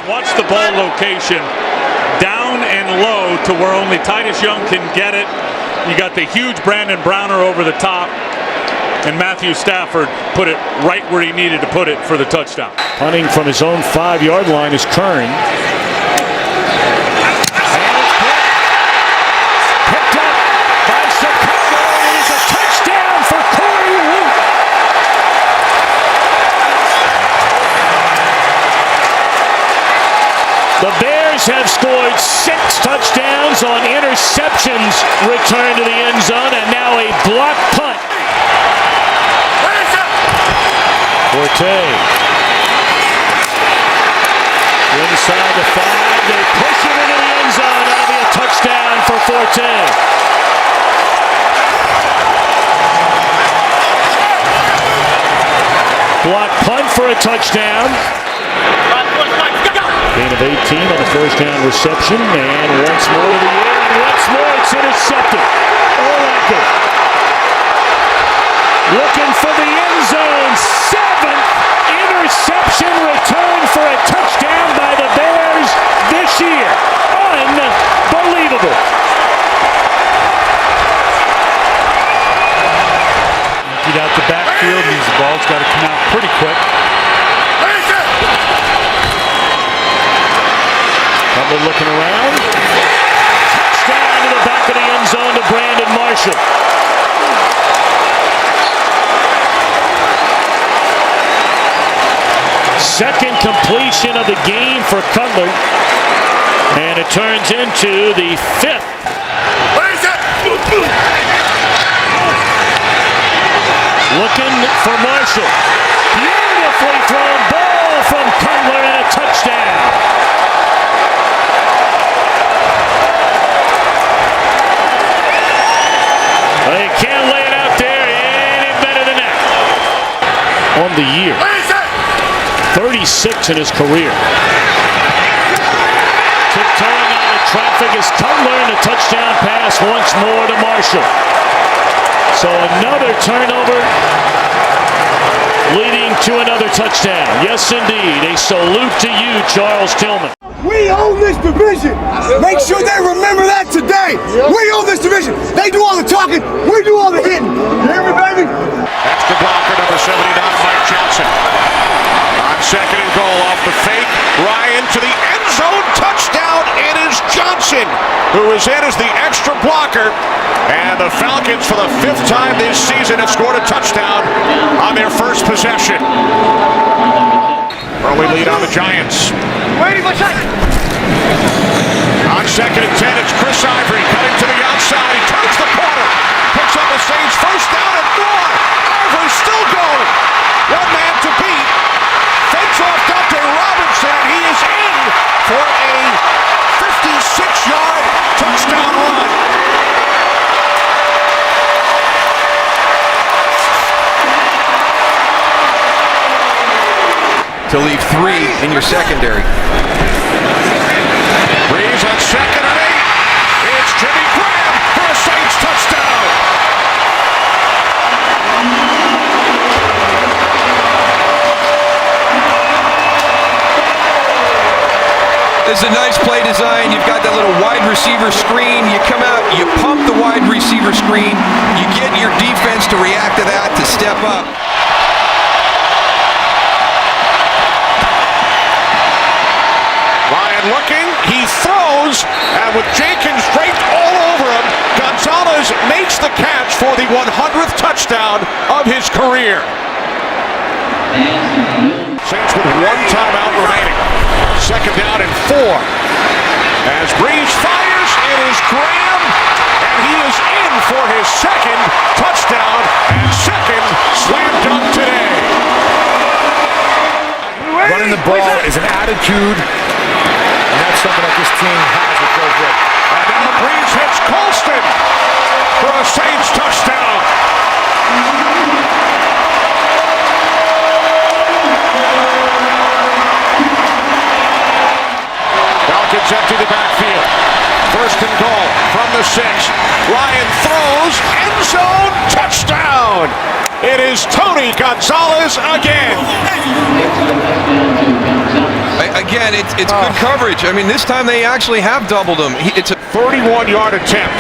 Watch the ball location down and low to where only Titus Young can get it. You got the huge Brandon Browner over the top, and Matthew Stafford put it right where he needed to put it for the touchdown. Punting from his own 5-yard line is Kern. Picked up by Chicago, and it is a touchdown for Corey Root. The Bears have scored 6 touchdowns on interceptions returned to the end zone, and now a block punt. Forte. Inside the 5, they push it into the end zone. That'll be a touchdown for Forte. Block punt for a touchdown. Gain of 18 on the 1st down reception, and once more to the air, and once more it's intercepted. Oracle looking for the end zone. 7th interception return for a touchdown by the Bears this year. Unbelievable. Emptied out the backfield, means the ball's got to come out pretty quick. Butler looking around. Touchdown to the back of the end zone to Brandon Marshall. Second completion of the game for Cutler. And it turns into the 5th. Looking for Marshall. Beautifully thrown ball from Cutler and a touchdown. They can't lay it out there any better than that. On the year. 36 in his career. Tiptoeing out of traffic is Cutler, and a touchdown pass once more to Marshall. So another turnover. leading to another touchdown. Yes, indeed. A salute to you, Charles Tillman. We own this division. Make sure they remember that today. We own this division. They do all the talking. We do all the hitting. You hear me, baby? Extra blocker, number 79, Mike Johnson. On second and goal off the fake. Ryan to the end zone. Touchdown. It is Johnson who is in as the extra blocker. And the Falcons, for the 5th time this season, have scored a touchdown on their first possession. Early lead on the Giants. On second and 10, it's Chris Ivory cutting to the outside. He turns the corner. Picks up the Saints first down and more. Ivory still going. One man to beat. Fends off Dante Robinson. He is in for a 56-yard touchdown run. To leave 3 in your secondary. Breeze on second and 8. It's Jimmy Graham for a Saints touchdown. This is a nice play design. You've got that little wide receiver screen. You come out, you pump the wide receiver screen. You get your defense to react to that, to step up. Looking, he throws, and with Jenkins draped all over him, Gonzalez makes the catch for the 100th touchdown of his career. Saints with 1 timeout remaining. Second down and 4. As Breeze fires, it is Graham, and he is in for his second touchdown and second slam dunk today. Running the ball is an attitude. And that's something that this team has with Joe Vick. And now Breeze hits Colston for a Saints touchdown. Falcons empty the backfield. First and goal from the 6. Ryan throws, end zone, touchdown. It is Tony Gonzalez again. Again, it's good coverage. I mean, this time they actually have doubled him. It's a 31-yard attempt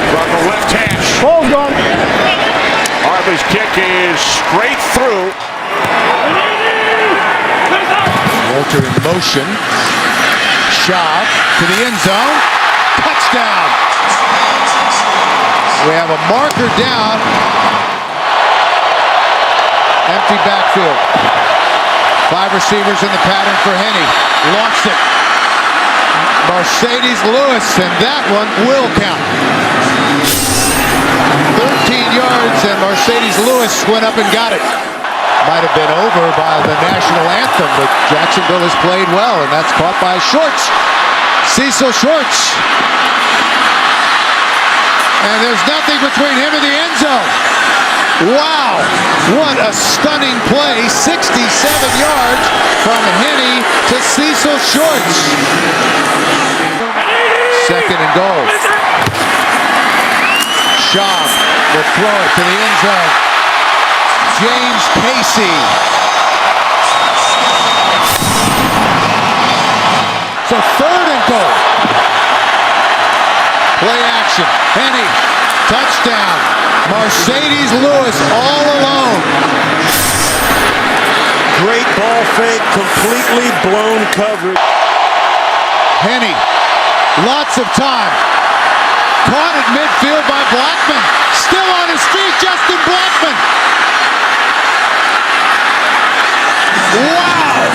from the left hash. Ball's gone. Harvey's kick is straight through. Walter in motion. Shot to the end zone. Touchdown. We have a marker down. Empty backfield. 5 receivers in the pattern for Henny. Launched it. Mercedes Lewis, and that one will count. 13 yards, and Mercedes Lewis went up and got it. Might have been over by the national anthem, but Jacksonville has played well, and that's caught by Shorts. Cecil Shorts. And there's nothing between him and the end zone. Wow, what a stunning play. 67 yards from Henny to Cecil Shorts. Second and goal. Schaub will throw it to the end zone. James Casey. So third and goal. Play action. Henny. Touchdown. Mercedes Lewis all alone. Great ball fake. Completely blown coverage. Henny. Lots of time. Caught at midfield by Blackman. Still on his feet, Justin Blackman. Wow!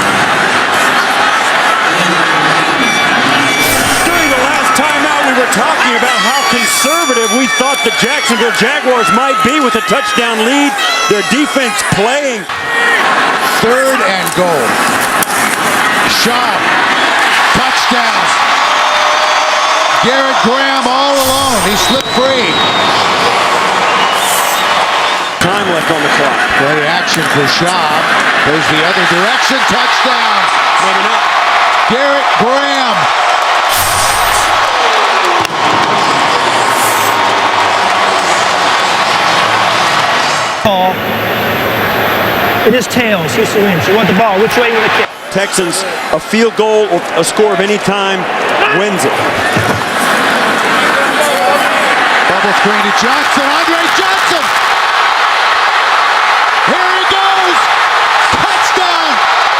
During the last timeout, we were talking about how conservative we thought the Jacksonville Jaguars might be with a touchdown lead. Their defense playing. Third and goal. Schaub. Touchdown. Garrett Graham all alone. He slipped free. Time left on the clock. Play action for Schaub. Goes the other direction. Touchdown. Maybe not. Garrett Graham. his tails. Houston wins. You want the ball. Which way you want to kick? Texans, a field goal or a score of any time wins it. Bubble screen to Johnson. Andre Johnson. Here he goes. Touchdown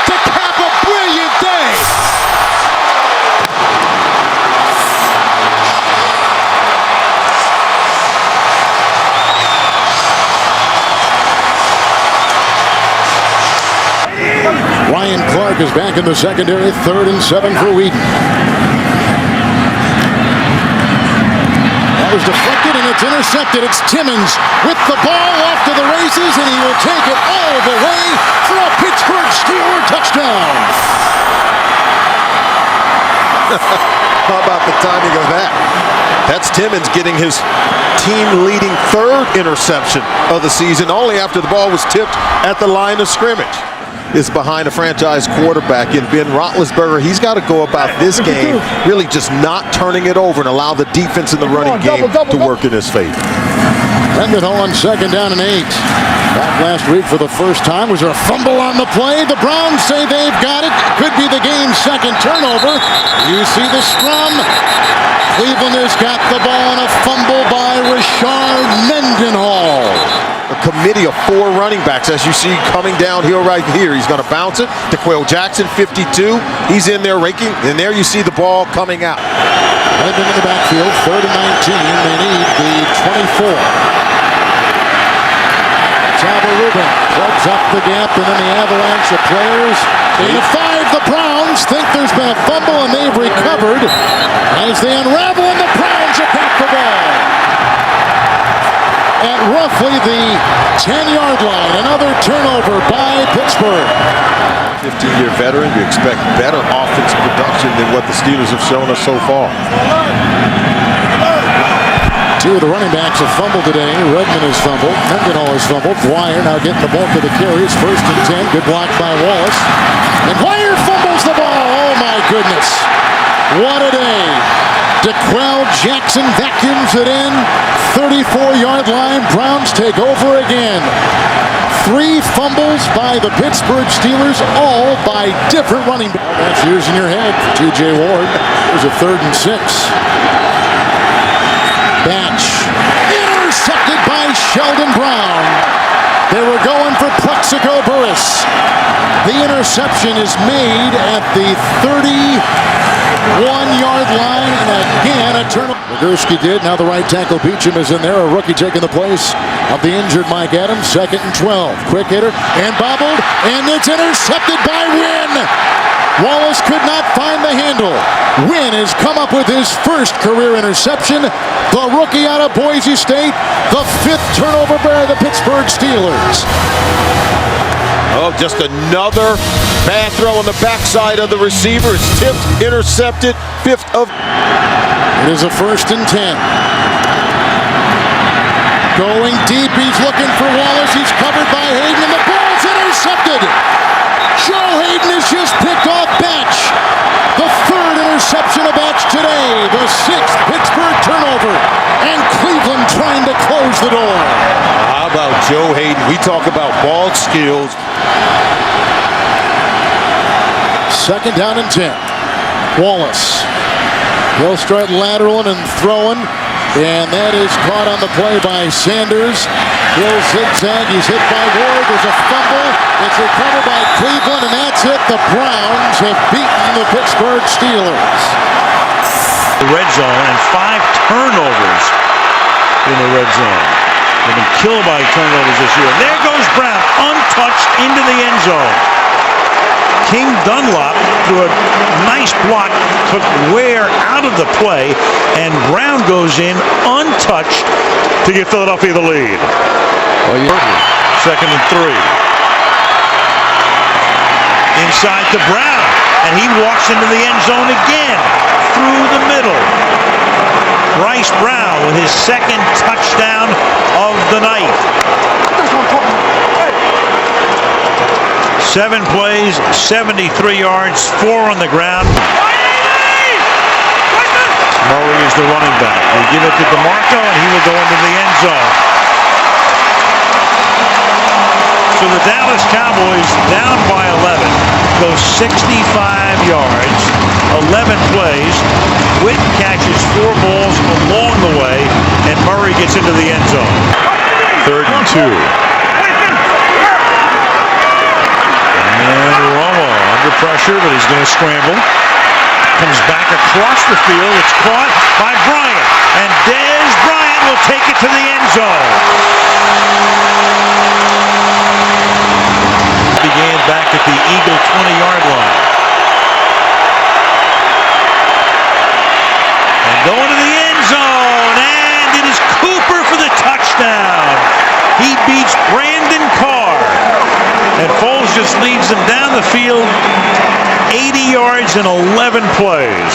to cap a brilliant day. Ryan Clark is back in the secondary, 3rd and 7 for Wheaton. That was deflected and it's intercepted. It's Timmons with the ball off to the races, and he will take it all the way for a Pittsburgh Steeler touchdown. How about the timing of that? That's Timmons getting his team-leading 3rd interception of the season, only after the ball was tipped at the line of scrimmage. Is behind a franchise quarterback in Ben Roethlisberger. He's got to go about this game really just not turning it over and allow the defense in the running game to work in his favor. Mendenhall on 2nd down and 8. Back last week for the first time. Was there a fumble on the play? The Browns say they've got it. Could be the game's 2nd turnover. You see the scrum. Cleveland has got the ball on a fumble by Rashard Mendenhall. A committee of 4 running backs, as you see coming downhill right here. He's going to bounce it. DeQuell Jackson, 52. He's in there raking, and there you see the ball coming out. Redmond in the backfield, 3rd and 19. They need the 24. Tava Rubin plugs up the gap, and then the avalanche of players. 85, the Browns think there's been a fumble, and they've recovered as they unravel, and the Browns have got the ball at roughly the 10-yard line. Another turnover by Pittsburgh. 15-year veteran, you expect better offensive production than what the Steelers have shown us so far. 2 of the running backs have fumbled today. Redmond has fumbled. Mendenhall has fumbled. Dwyer now getting the bulk of the carries. 1st and 10. Good block by Wallace. And Dwyer fumbles the ball. Oh, my goodness. What a day. DeQuell Jackson vacuums it in. 34-yard line. Browns take over again. 3 fumbles by the Pittsburgh Steelers, all by different running backs. That's yours in your head for T.J. Ward. There's a 3rd and 6. Batch. Intercepted by Sheldon Brown. They were going for Plexico Burris. The interception is made at the 31-yard line, and again a turnover. Nagurski did. Now the right tackle Beecham is in there. A rookie taking the place of the injured Mike Adams. 2nd and 12. Quick hitter and bobbled, and it's intercepted by Wynn. Wallace could not find the handle. Wynn has come up with his 1st career interception. The rookie out of Boise State. The 5th turnover by the Pittsburgh Steelers. Oh, just another bad throw on the backside of the receiver. It's tipped, intercepted, 5th of... It is a 1st and 10. Going deep, he's looking for Wallace. He's covered by Hayden, and the ball's intercepted. Joe Hayden has just picked off Batch. The 3rd interception of Batch today. The 6th Pittsburgh turnover. And Cleveland trying to close the door. How about Joe Hayden? We talk about ball skills. 2nd down and 10. Wallace. He'll start lateraling and throwing. And that is caught on the play by Sanders. He'll zigzag. He's hit by Ward. There's a fumble. It's recovered by Cleveland, and that's it. The Browns have beaten the Pittsburgh Steelers. The red zone and 5 turnovers in the red zone. They've been killed by turnovers this year. There goes Brown, untouched into the end zone. King Dunlop, through a nice block, took Ware out of the play, and Brown goes in untouched to give Philadelphia the lead. Well, 2nd and 3. Inside to Brown, and he walks into the end zone again, through the middle. Bryce Brown with his 2nd touchdown of the night. 7 plays, 73 yards, 4 on the ground. Murray is the running back. They give it to DeMarco, and he will go into the end zone. So the Dallas Cowboys down by 11, go 65 yards, 11 plays. Witten catches 4 balls along the way, and Murray gets into the end zone. 3rd and 2. And Romo under pressure, but he's going to scramble. Comes back across the field. It's caught by Bryant. And Dez Bryant will take it to the end zone. Began back at the Eagle 20-yard line. And going to the end zone. And it is Cooper for the touchdown. He beats Brandon Carr. And Foles just leads them down the field 80 yards in 11 plays.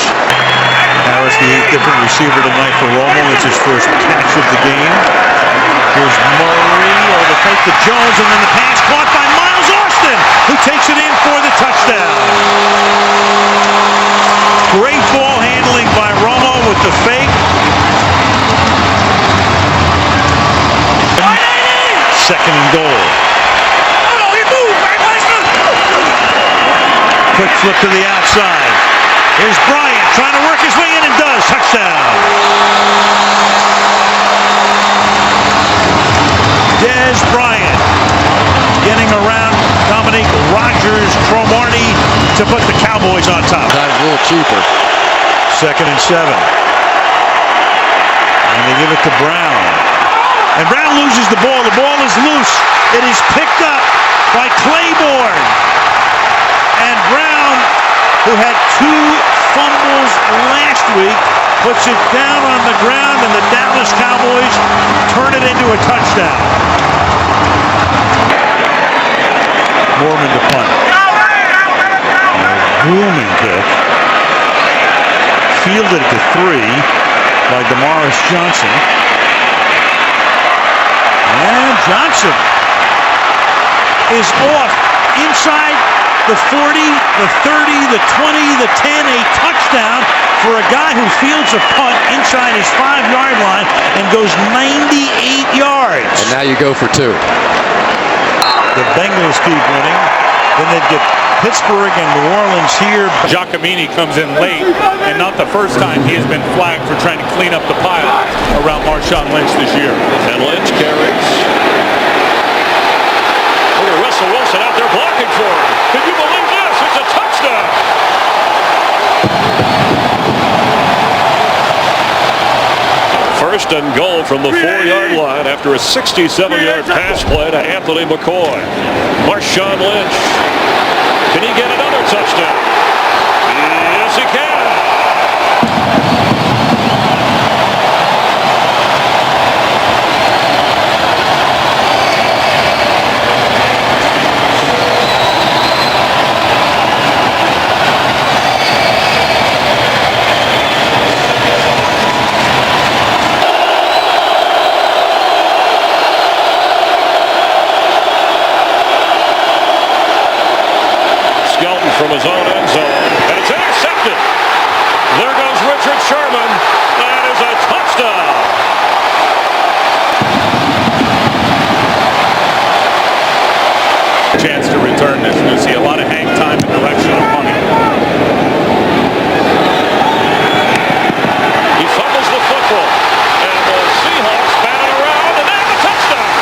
Harris, the 8th different receiver tonight for Romo. It's his first catch of the game. Here's Murray over the fake to Jones, and then the pass caught by Miles Austin, who takes it in for the touchdown. Great ball handling by Romo with the fake. 2nd and goal. Quick flip to the outside. Here's Bryant trying to work his way in and does. Touchdown. Dez Bryant getting around Dominique Rodgers-Cromartie to put the Cowboys on top. Time's a little cheaper. 2nd and 7. And they give it to Brown. And Brown loses the ball. The ball is loose. It is picked up by Claiborne. And Brown, who had 2 fumbles last week, puts it down on the ground, and the Dallas Cowboys turn it into a touchdown. Mormon to punt. Booming kick. Fielded to 3 by Damaris Johnson. And Johnson is off inside the 40, the 30, the 20, the 10, a touchdown for a guy who fields a punt inside his 5-yard line and goes 98 yards. And now you go for 2. The Bengals keep winning. Then they'd get Pittsburgh and New Orleans here. Giacomini comes in late, and not the first time he has been flagged for trying to clean up the pile around Marshawn Lynch this year. And Lynch carries. Look at Russell Wilson out there blocking for him. Can you believe this? It's a touchdown. First and goal from the 4-yard line after a 67-yard pass play to Anthony McCoy. Marshawn Lynch. Can he get another touchdown? Yes, he can. From his own end zone, and it's intercepted. There goes Richard Sherman. That is a touchdown. Chance to return this. You see a lot of hang time in direction of punting. He fumbles the football, and the Seahawks bat it around, and that's a touchdown.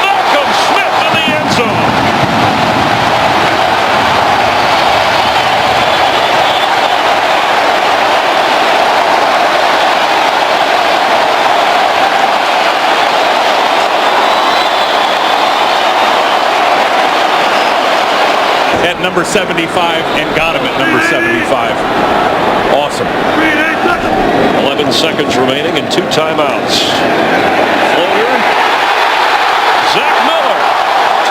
Malcolm Smith in the end zone. At number 75 and got him at number 75. Awesome. 11 seconds remaining and 2 timeouts. Floater. Zach Miller.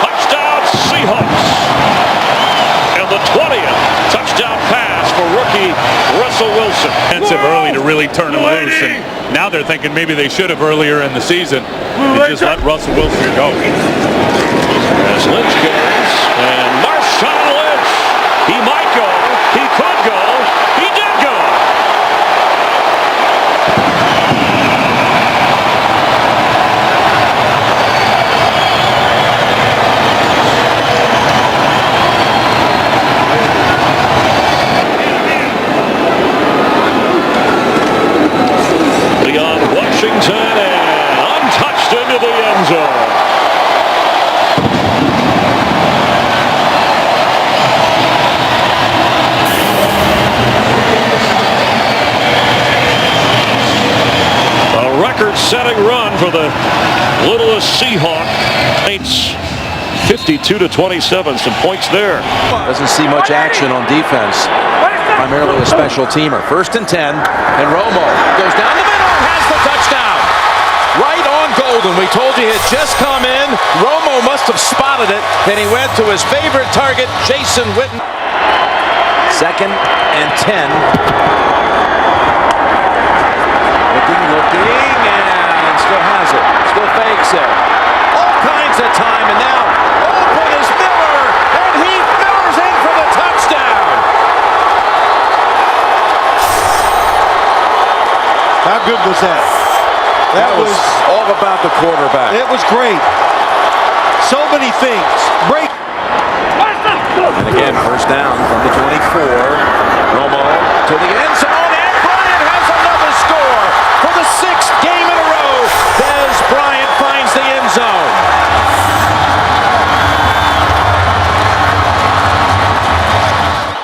Touchdown Seahawks. And the 20th touchdown pass for rookie Russell Wilson. Expensive early to really turn him loose, and now they're thinking maybe they should have earlier in the season. They just let Russell Wilson go. As Lynch goes, and Marshawn Lynch. He might go. He could go. He did go. record-setting run for the littlest Seahawk. Saints 52-27. Some points there. Doesn't see much action on defense. Primarily a special teamer. 1st and 10, and Romo goes down the middle and has the touchdown. Right on Golden. We told you he had just come in. Romo must have spotted it. Then he went to his favorite target, Jason Witten. 2nd and 10. Looking, and still has it. Still fakes it. All kinds of time, and now open is Miller, and he Miller's in for the touchdown. How good was that? That was all about the quarterback. It was great. So many things. Break. And again, 1st down from the 24. Romo to the end zone, and Bryant has another score for the 6th game in a row. Dez Bryant finds the end zone.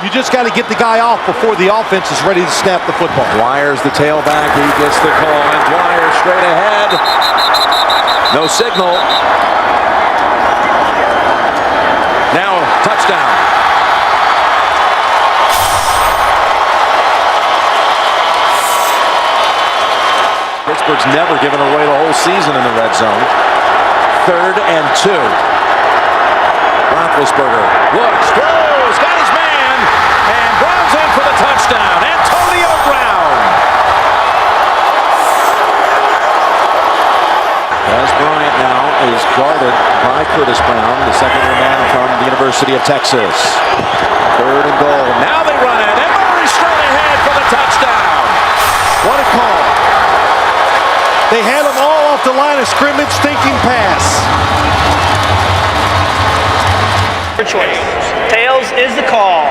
You just got to get the guy off before the offense is ready to snap the football. Dwyer's the tailback. He gets the call, and Dwyer straight ahead. No signal. Now, touchdown. Pittsburgh's never given away the whole season in the red zone. 3rd and 2. Roethlisberger looks, throws, got his man, and Brown's in for the touchdown. Antonio Brown. Dez Bryant now is guarded by Curtis Brown, the second-year man from the University of Texas. 3rd and goal. Now they run it, and Murray straight ahead for the touchdown. What a call. They had them all off the line of scrimmage thinking pass. Your choice. Tails is the call.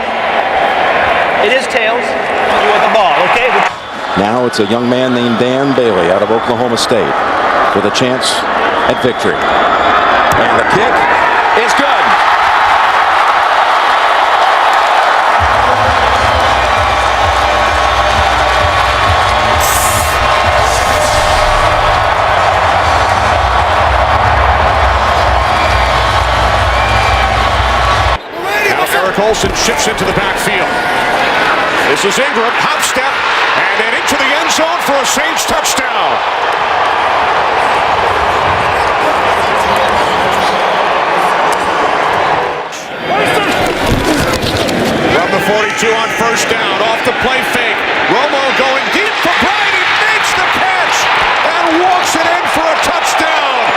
It is tails. You want the ball, okay? Now it's a young man named Dan Bailey out of Oklahoma State with a chance at victory. And the kick is good. Olsen shifts into the backfield. This is Ingram, hop step, and then into the end zone for a Saints touchdown. From the 42 on 1st down, off the play fake. Romo going deep for Bryant. He makes the catch and walks it in for a touchdown.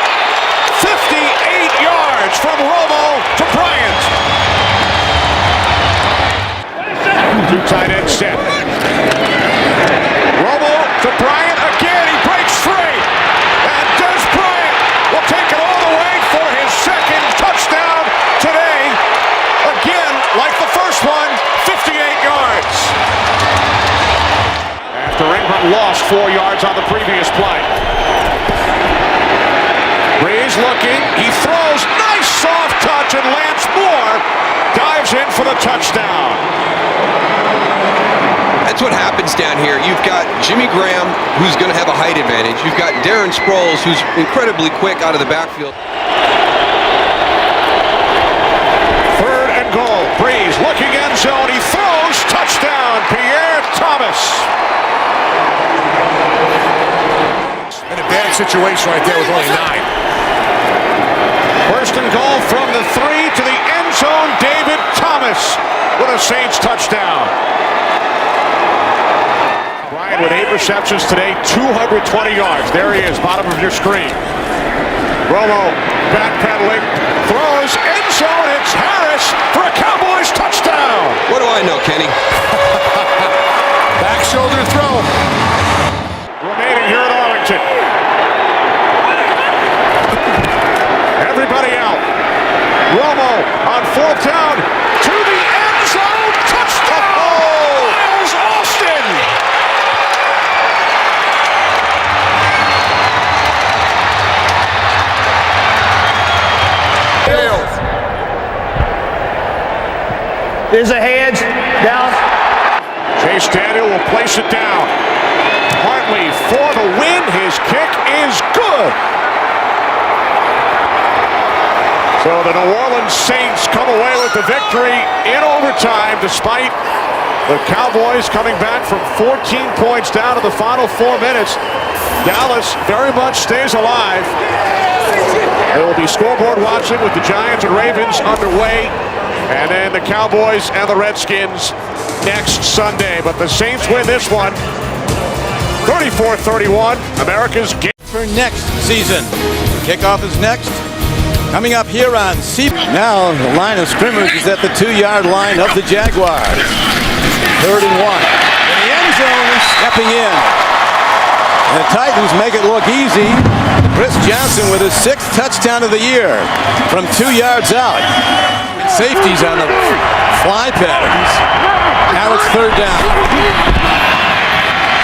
58 yards from Romo to Bryant. 2 tight end set. Romo to Bryant again. He breaks free. And Dez Bryant will take it all the way for his 2nd touchdown today. Again, like the first one, 58 yards. After Ingram lost 4 yards on the previous play. Breeze looking. He throws. Nice soft touch, and Lance Moore dives in for the touchdown. That's what happens down here. You've got Jimmy Graham, who's going to have a height advantage. You've got Darren Sproles, who's incredibly quick out of the backfield. 3rd and goal. Breeze looking end zone. He throws. Touchdown. Pierre Thomas. In a bad situation right there with only 9. 1st and goal from the 3 to the end zone. David Thomas with a Saints touchdown. Bryant with 8 receptions today, 220 yards. There he is, bottom of your screen. Romo backpedaling, throws, end zone. It's Harris for a Cowboys touchdown. What do I know, Kenny? Back shoulder throw. Remaining here at Arlington. Everybody out. Romo on 4th down to the end zone. Touchdown! Miles Austin! There's a hedge down. Chase Daniel will place it down. Hartley for the win. His kick So the New Orleans Saints come away with the victory in overtime despite the Cowboys coming back from 14 points down to the final 4 minutes. Dallas very much stays alive. There will be scoreboard watching with the Giants and Ravens underway. And then the Cowboys and the Redskins next Sunday. But the Saints win this one 34-31. America's game for next season. Kickoff is next. Coming up here on C. Now the line of scrimmage is at the 2-yard line of the Jaguars. 3rd and 1. In the end zone, stepping in. And the Titans make it look easy. Chris Johnson with his 6th touchdown of the year from 2 yards out. Safeties on the fly patterns. Now it's 3rd down.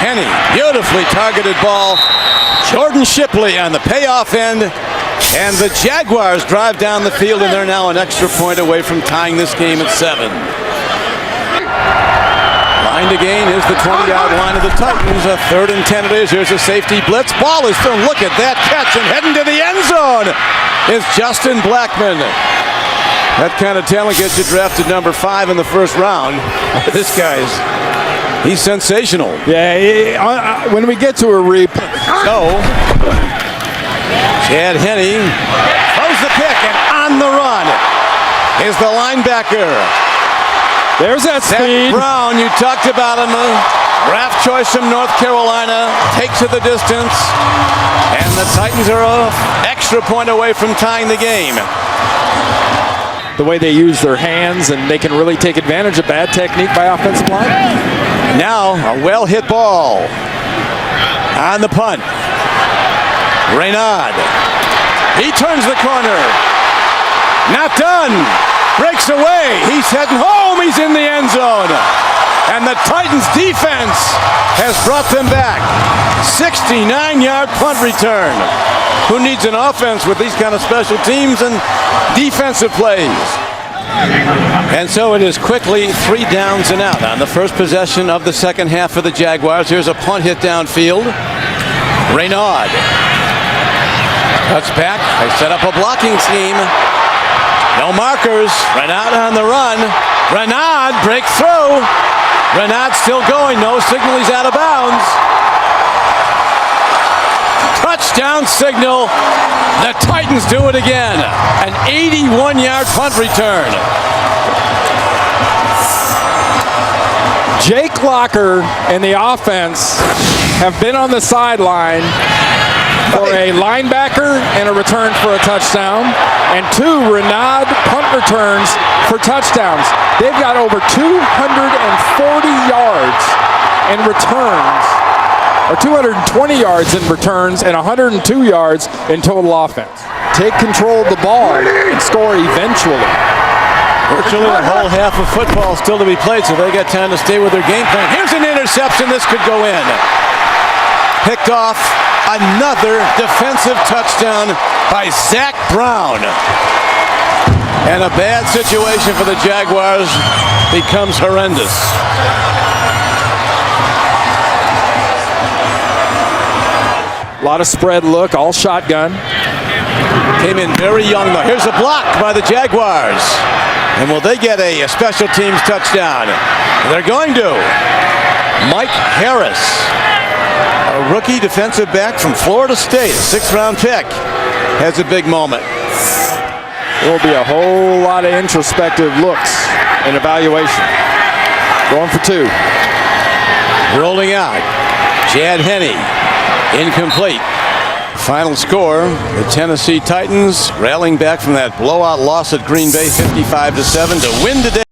Henny, beautifully targeted ball. Jordan Shipley on the payoff end. And the Jaguars drive down the field, and they're now an extra point away from tying this game at 7. Line to gain is the 20-yard line of the Titans. A 3rd and 10 it is. Here's a safety blitz. Ball is thrown. Look at that catch, and heading to the end zone is Justin Blackmon. That kind of talent gets you drafted number 5 in the 1st round. This he's sensational. Yeah, when we get to a replay. So, Chad Henne throws the pick, and on the run is the linebacker. There's that speed. Zach Brown, you talked about him, draft choice from North Carolina, takes it the distance, and the Titans are an extra point away from tying the game. The way they use their hands, and they can really take advantage of bad technique by offensive line. Now a well-hit ball on the punt. Reynaud, he turns the corner. Not done. Breaks away. He's heading home. He's in the end zone. And the Titans defense has brought them back. 69-yard punt return. Who needs an offense with these kind of special teams and defensive plays? And so it is quickly 3 downs and out on the first possession of the second half for the Jaguars. Here's a punt hit downfield. Reynaud cuts back. They set up a blocking scheme. No markers. Reynaud on the run. Reynaud breaks through. Reynaud still going. No signal. He's out of bounds. Touchdown signal. The Titans do it again. An 81-yard punt return. Jake Locker and the offense have been on the sideline for a linebacker and a return for a touchdown, and 2 Reynaud punt returns for touchdowns. They've got over 240 yards in returns, or 220 yards in returns, and 102 yards in total offense. Take control of the ball and score eventually. Virtually a whole half of football still to be played, so they got time to stay with their game plan. Here's an interception. This could go in. Picked off. Another defensive touchdown by Zach Brown. And a bad situation for the Jaguars becomes horrendous. A lot of spread look, all shotgun. Came in very young though. Here's a block by the Jaguars. And will they get a special teams touchdown? They're going to. Mike Harris, a rookie defensive back from Florida State, a 6th-round pick, has a big moment. There will be a whole lot of introspective looks and evaluation. Going for 2. Rolling out. Chad Henne, incomplete. Final score, the Tennessee Titans rallying back from that blowout loss at Green Bay, 55-7, to win today.